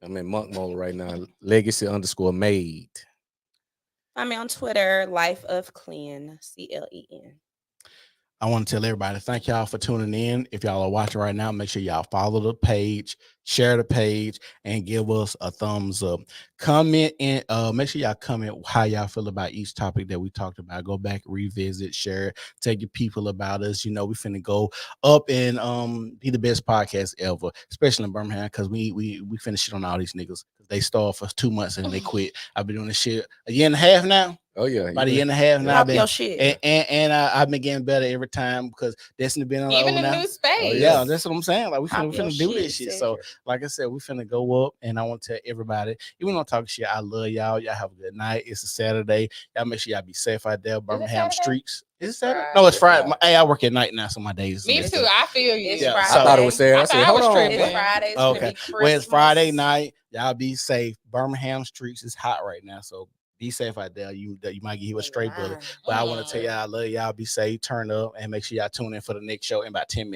I'm in monk mode right now. Legacy_made. Find me on Twitter, Life of Clean, CLEN. I want to tell everybody, thank y'all for tuning in. If y'all are watching right now, make sure y'all follow the page, share the page, and give us a thumbs up. Comment and make sure y'all comment how y'all feel about each topic that we talked about. Go back, revisit, share, tell your people about us. You know, we finna go up and be the best podcast ever, especially in Birmingham, because we finna shit on all these niggas. They starved for 2 months and they quit. I've been doing this shit a year and a half now. Oh yeah, about a year and a half now. Pop your shit. And I've been getting better every time because Destiny been on Even in now. new space. Oh, yeah, that's what I'm saying. Like we Pop finna your do shit, this shit. So like I said, we finna go up, and I want to tell everybody, even though I'm talking shit, I love y'all. Y'all have a good night. It's a Saturday. Y'all make sure y'all be safe out there. Birmingham streets. Is it Saturday? No, it's Friday. Hey, I work at night now, so my days. Me too. I feel you. It's Yeah, Friday. so- I thought it was Saturday. I said, I hold was on. tripping. It's Friday. It's gonna Okay. be Well, it's Friday Christmas. night. Y'all be safe. Birmingham streets is hot right now, so be safe out there. You might get hit with a stray bullet. But I want to tell y'all, I love y'all. Be safe. Turn up and make sure y'all tune in for the next show in about 10 minutes.